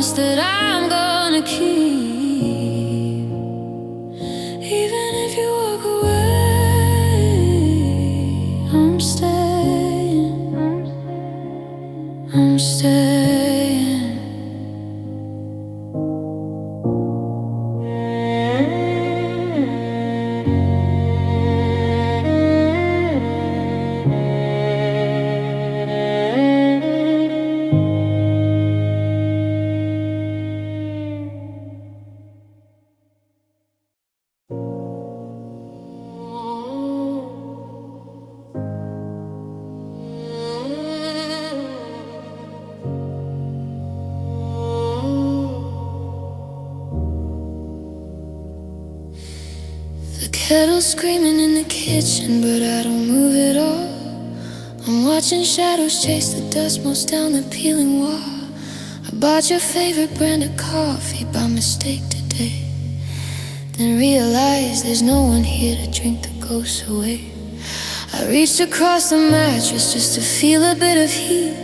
promise that I'm gonna keep. Even if you walk away, I'm staying. I'm staying. The kettle's screaming in the kitchen, but I don't move at all. I'm watching shadows chase the dust most down the peeling wall. I bought your favorite brand of coffee by mistake today, then realized there's no one here to drink the ghosts away. I reached across the mattress just to feel a bit of heat,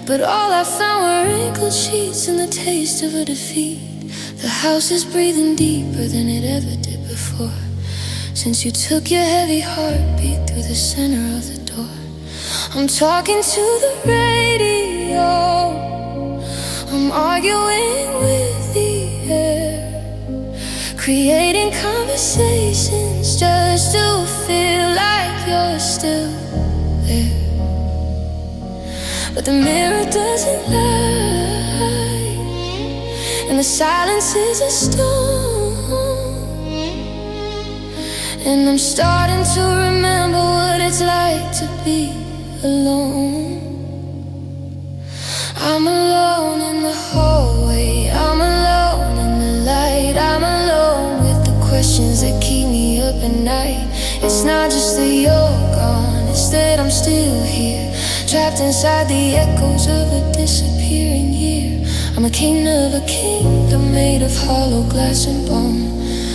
but all I found were wrinkled sheets and the taste of a defeat. The house is breathing deeper than it ever did before, since you took your heavy heartbeat through the center of the door. I'm talking to the radio, I'm arguing with the air, creating conversations just to feel like you're still there. But the mirror doesn't lie, and the silence is a stone. And I'm starting to remember what it's like to be alone. I'm alone in the hallway, I'm alone in the light, I'm alone with the questions that keep me up at night. It's not just that you're gone, it's that I'm still here, trapped inside the echoes of a disappearing year. I'm a king of a kingdom made of hollow glass and bone,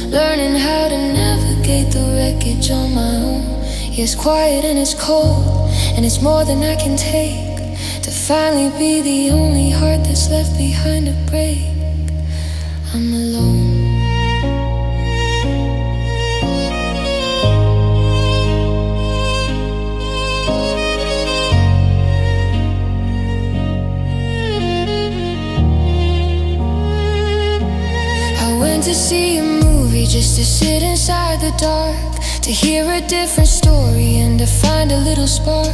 learning how to navigate the wreckage on my own. Yeah, it's quiet and it's cold, and it's more than I can take, to finally be the only heart that's left behind to break. I'm alone. I went to see a movie just to sit inside the dark, to hear a different story and to find a little spark.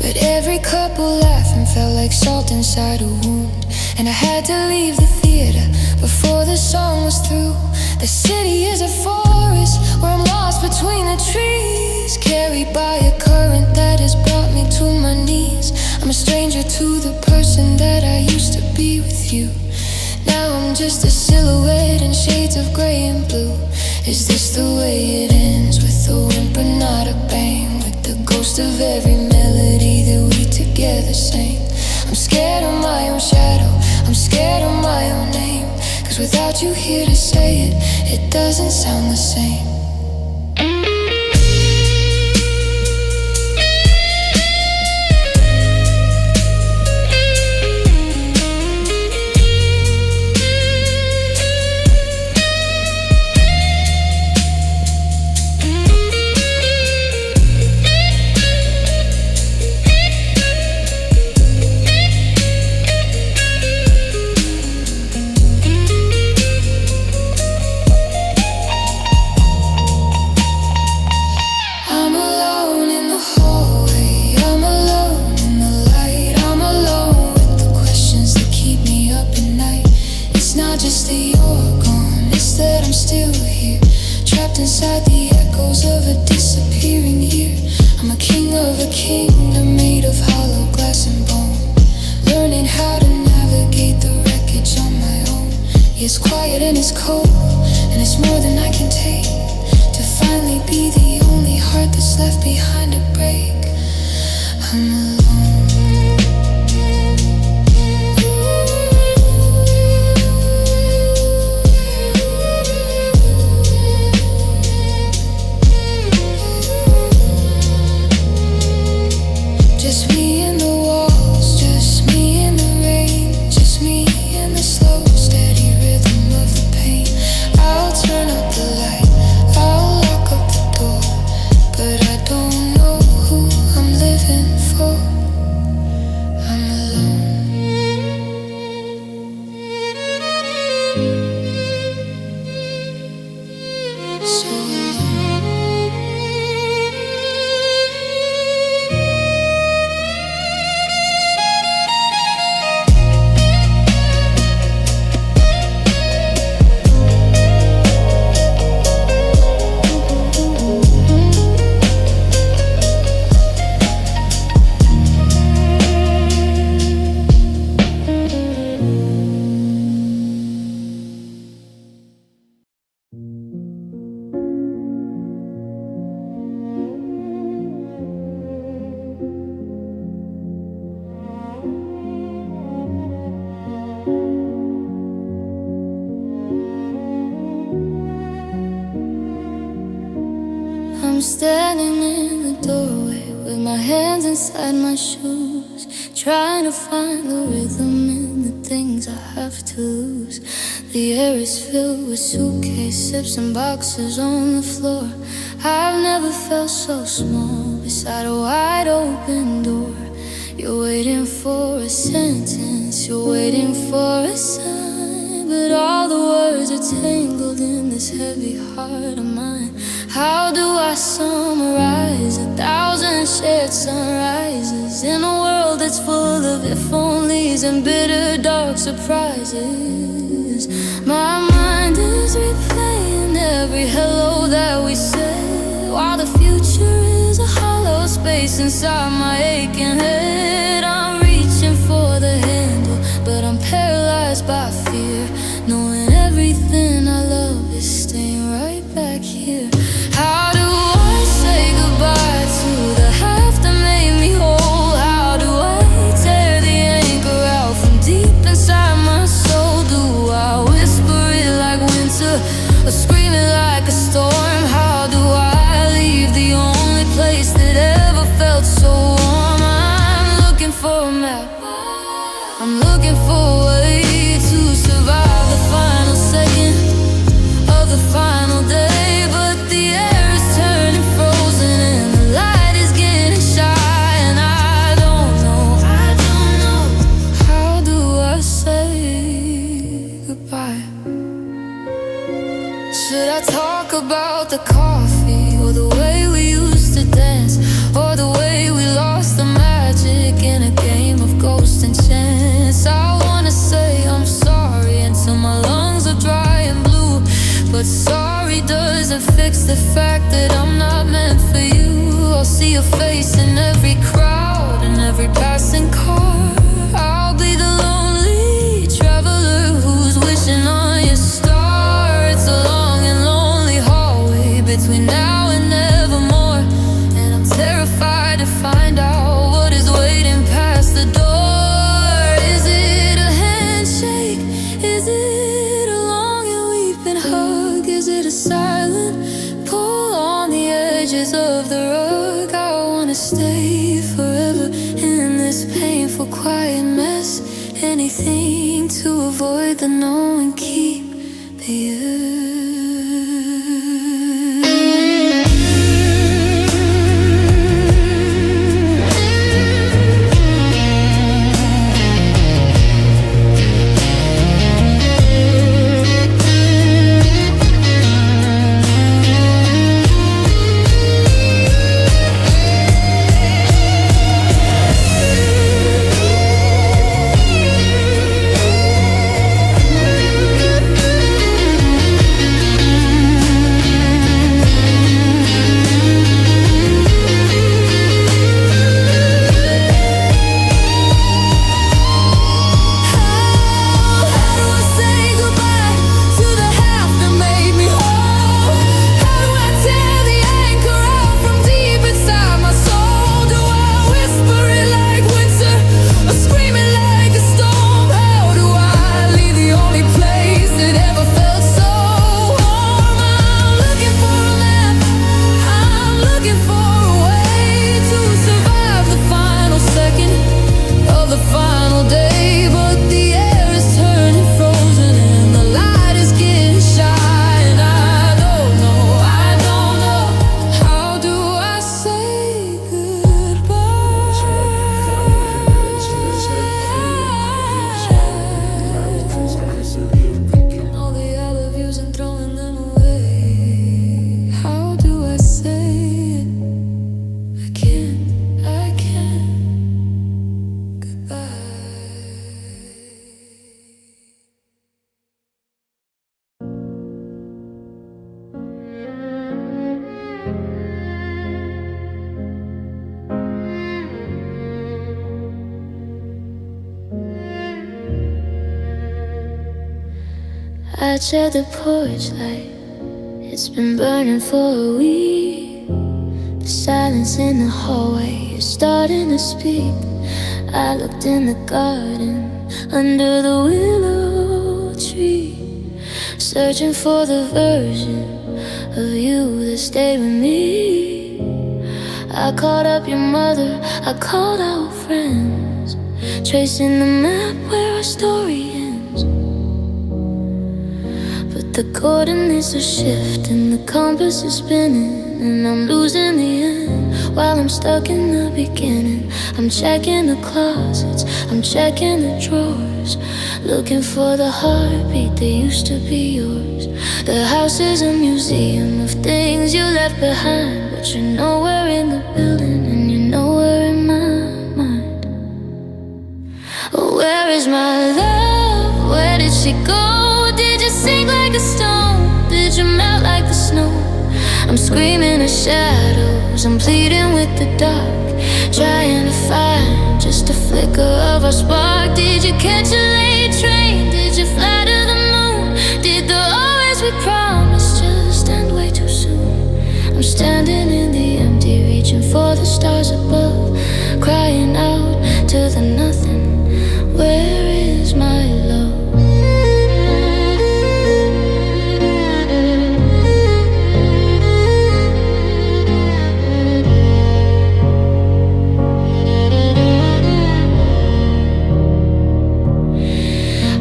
But every couple laughing felt like salt inside a wound, and I had to leave the theater before the song was through. The city is a forest where I'm lost between the trees, carried by a current that has brought me to my knees. I'm a stranger to the person that I used to be with you. Now I'm just a silhouette in shades of gray and blue. Is this the way it ends, with a whimper, not a bang, with the ghost of every melody that we together sang? I'm scared of my own shadow, I'm scared of my own name, 'cause without you here to say it, it doesn't sound the same. Inside the echoes of a disappearing year, I'm a king of a kingdom made of hollow glass and bone, learning how to navigate the wreckage on my own. Yeah, it's quiet and it's cold, and it's more than I can take, to finally be the only heart that's left behind to break. I'm alone. Just me and the walls, just me and the rain, just me and the slow I'm standing in the doorway with my hands inside my shoes, trying to find the rhythm in the things I have to lose. The air is filled with suitcases and boxes on the floor. I've never felt so small beside a wide open door. You're waiting for a sentence, you're waiting for a sign, but all the words are tangled in this heavy heart of mine. How do I summarize 1,000 shared sunrises in a world that's full of if-onlys and bitter dark surprises? My mind is replaying every hello that we said, while the future is a hollow space inside my aching head. I'm reaching for the handle, but I'm paralyzed by fear, knowing everything I love is staying right back here. How do I say goodbye to the half that made me whole? How do I tear the anchor out from deep inside my soul? Do I whisper it like winter or scream it like a storm? How do I leave the only place that ever felt so warm? I'm looking for a map, I'm looking for a way to survive the final second of the final day. But the air is turning frozen and the light is getting shy, and I don't know how do I say goodbye? Should I talk about the coffee, or the way we used to dance, or the way we lost the magic in a game of ghost and chance? I wanna say I'm sorry until my lungs are dry and blue, but sorry doesn't fix the fact that I'm not meant for you. I'll see your face in every crowd and every passing car. I'll be the lonely traveler who's wishing on your star. It's a long and lonely hallway between now and nevermore, and I'm terrified to find out what is waiting past the door. Is it a handshake? Is it a long and weeping hug? Is it a silent pull on the edges of the rug? I wanna stay forever in this painful quiet mess, anything to avoid the no and keep the you. I'd share the porch light, it's been burning for a week. The silence in the hallway is starting to speak. I looked in the garden under the willow tree, searching for the version of you that stayed with me. I called up your mother, I called our friends, tracing the map where our story ends. But the coordinates are shifting, the compass is spinning, and I'm losing the end while I'm stuck in the beginning. I'm checking the closets, I'm checking the drawers, looking for the heartbeat that used to be yours. The house is a museum of things you left behind, but you're nowhere in the building and you're nowhere in my mind. Oh, where is my love? Where did she go? Did you sink like a stone? Did you melt like the snow? I'm screaming at shadows, I'm pleading with the dark, trying to find just a flicker of a spark. Did you catch a late train? Did you fly to the moon? Did the always we promised just end way too soon? I'm standing in the empty, reaching for the stars above, crying out to the nothing. Where is my love?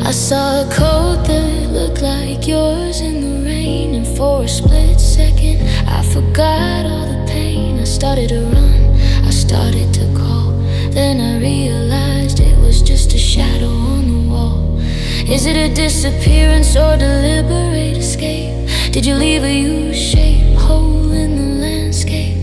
I saw a coat that looked like yours in the rain, and for a split second I forgot all the pain. I started to run, I started to call, then I realized it was just a shadow on the wall. Is it a disappearance or deliberate escape? Did you leave a U-shaped hole in the landscape?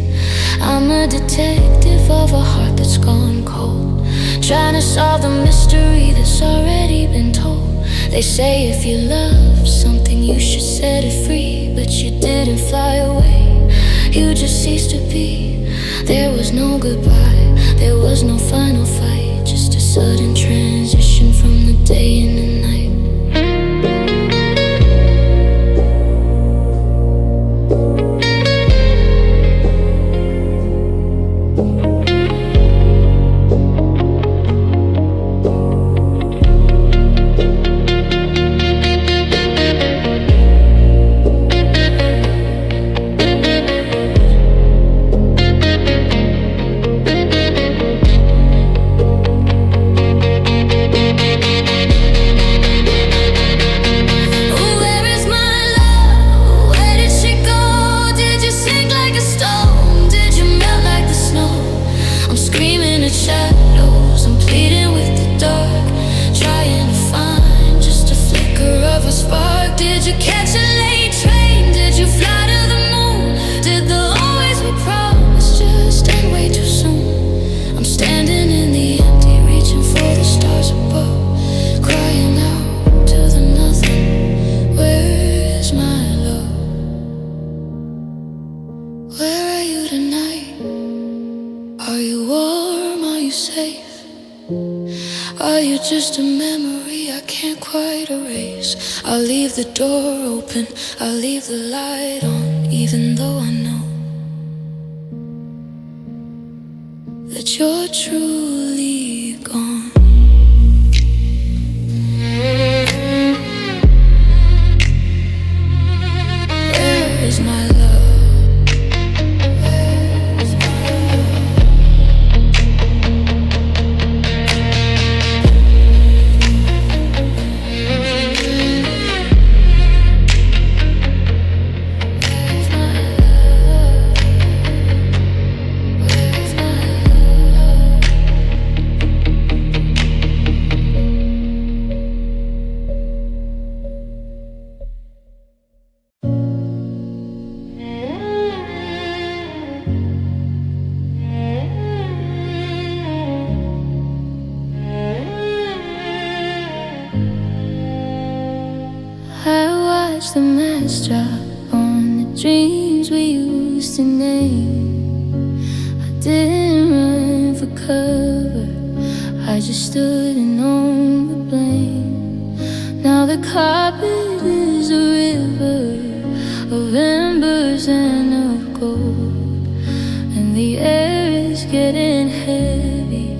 I'm a detective of a heart that's gone cold, trying to solve the mystery that's already been told. They say if you love something you should set it free, but you didn't fly away, you just ceased to be. There was no goodbye, there was no final fight, just a sudden transition from the day and the night. Just a memory I can't quite erase. I'll leave the door open, I'll leave the light on, even though I know that you're truly gone. Where is my love? The mask drop on the dreams we used to name. I didn't run for cover, I just stood and owned the blame. Now the carpet is a river of embers and of gold, and the air is getting heavy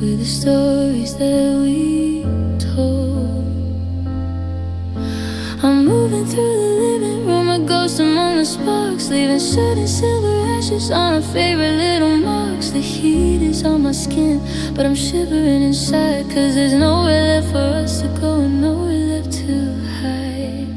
with the stories that we told. I'm moving through the living room, a ghost among the and soot and silver ashes on our favorite little marks. The heat is on my skin, but I'm shivering inside, 'cause there's nowhere left for us to go and nowhere left to hide.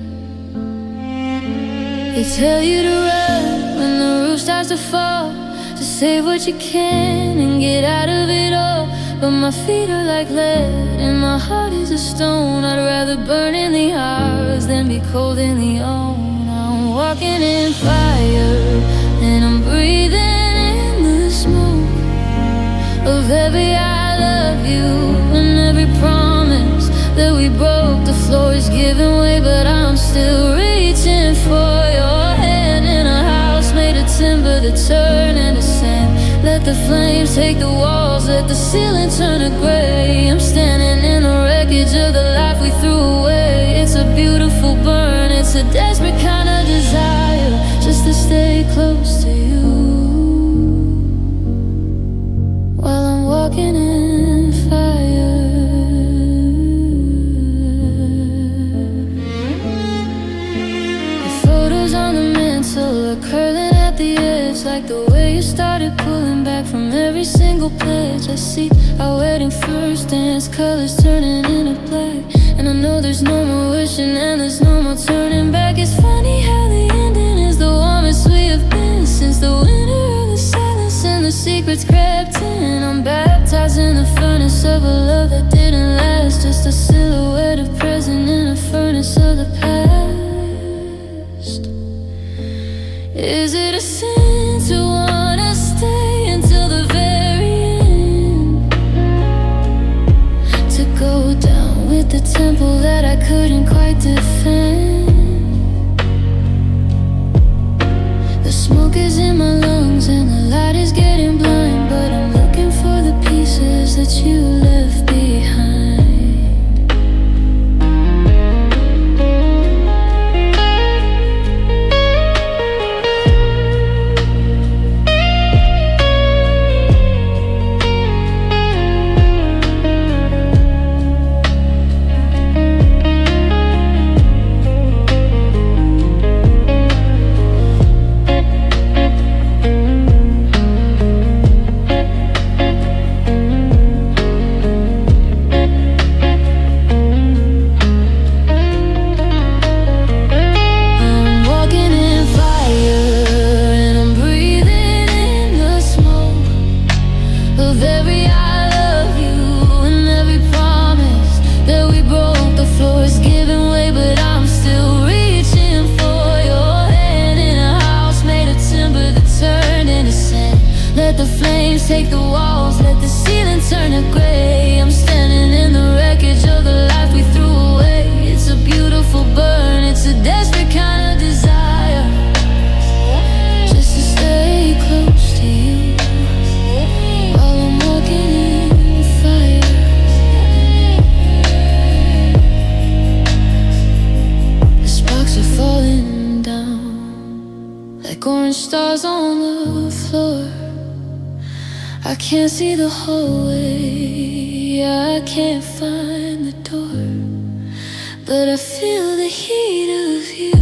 They tell you to run when the roof starts to fall, to save what you can and get out of it all. But my feet are like lead and my heart is a stone. I'd rather burn in the hours than be cold in the own. I'm walking in fire and I'm breathing in the smoke of every I love you and every promise that we broke. The floor is giving way, but I'm still reaching for your hand. In a house made of timber that turn into sand, let the flames take the walls, let the ceiling turn to gray. I'm standing in the wreckage of the life we threw away. It's a beautiful burn, it's a desperate kind of desire, just to stay close to you while I'm walking in fire. The photos on the mantle are curling at the edge, like the way you started pulling back from every single pledge. I see our wedding first dance, colors turning into black, and I know there's no more wishing and there's no more turning back. It's funny how the ending is the warmest we have been since the winter of the silence and the secrets crept in. I'm baptized in the furnace of a love that didn't last, just a silhouette of present in a furnace of the past. Is it a sin to wanna stay until the very end, to go down with the temple that I couldn't quite defend? The smoke is in my lungs and the light is getting blind, but I'm looking for the pieces that you left behind. Take the walls, let the ceiling turn to gray. I'm standing in the wreckage of the life we threw away. It's a beautiful burn, it's a desperate kind of desire, just to stay close to you while I'm walking in fire. The sparks are falling down like orange stars on the floor. I can't see the hallway, I can't find the door, but I feel the heat of you.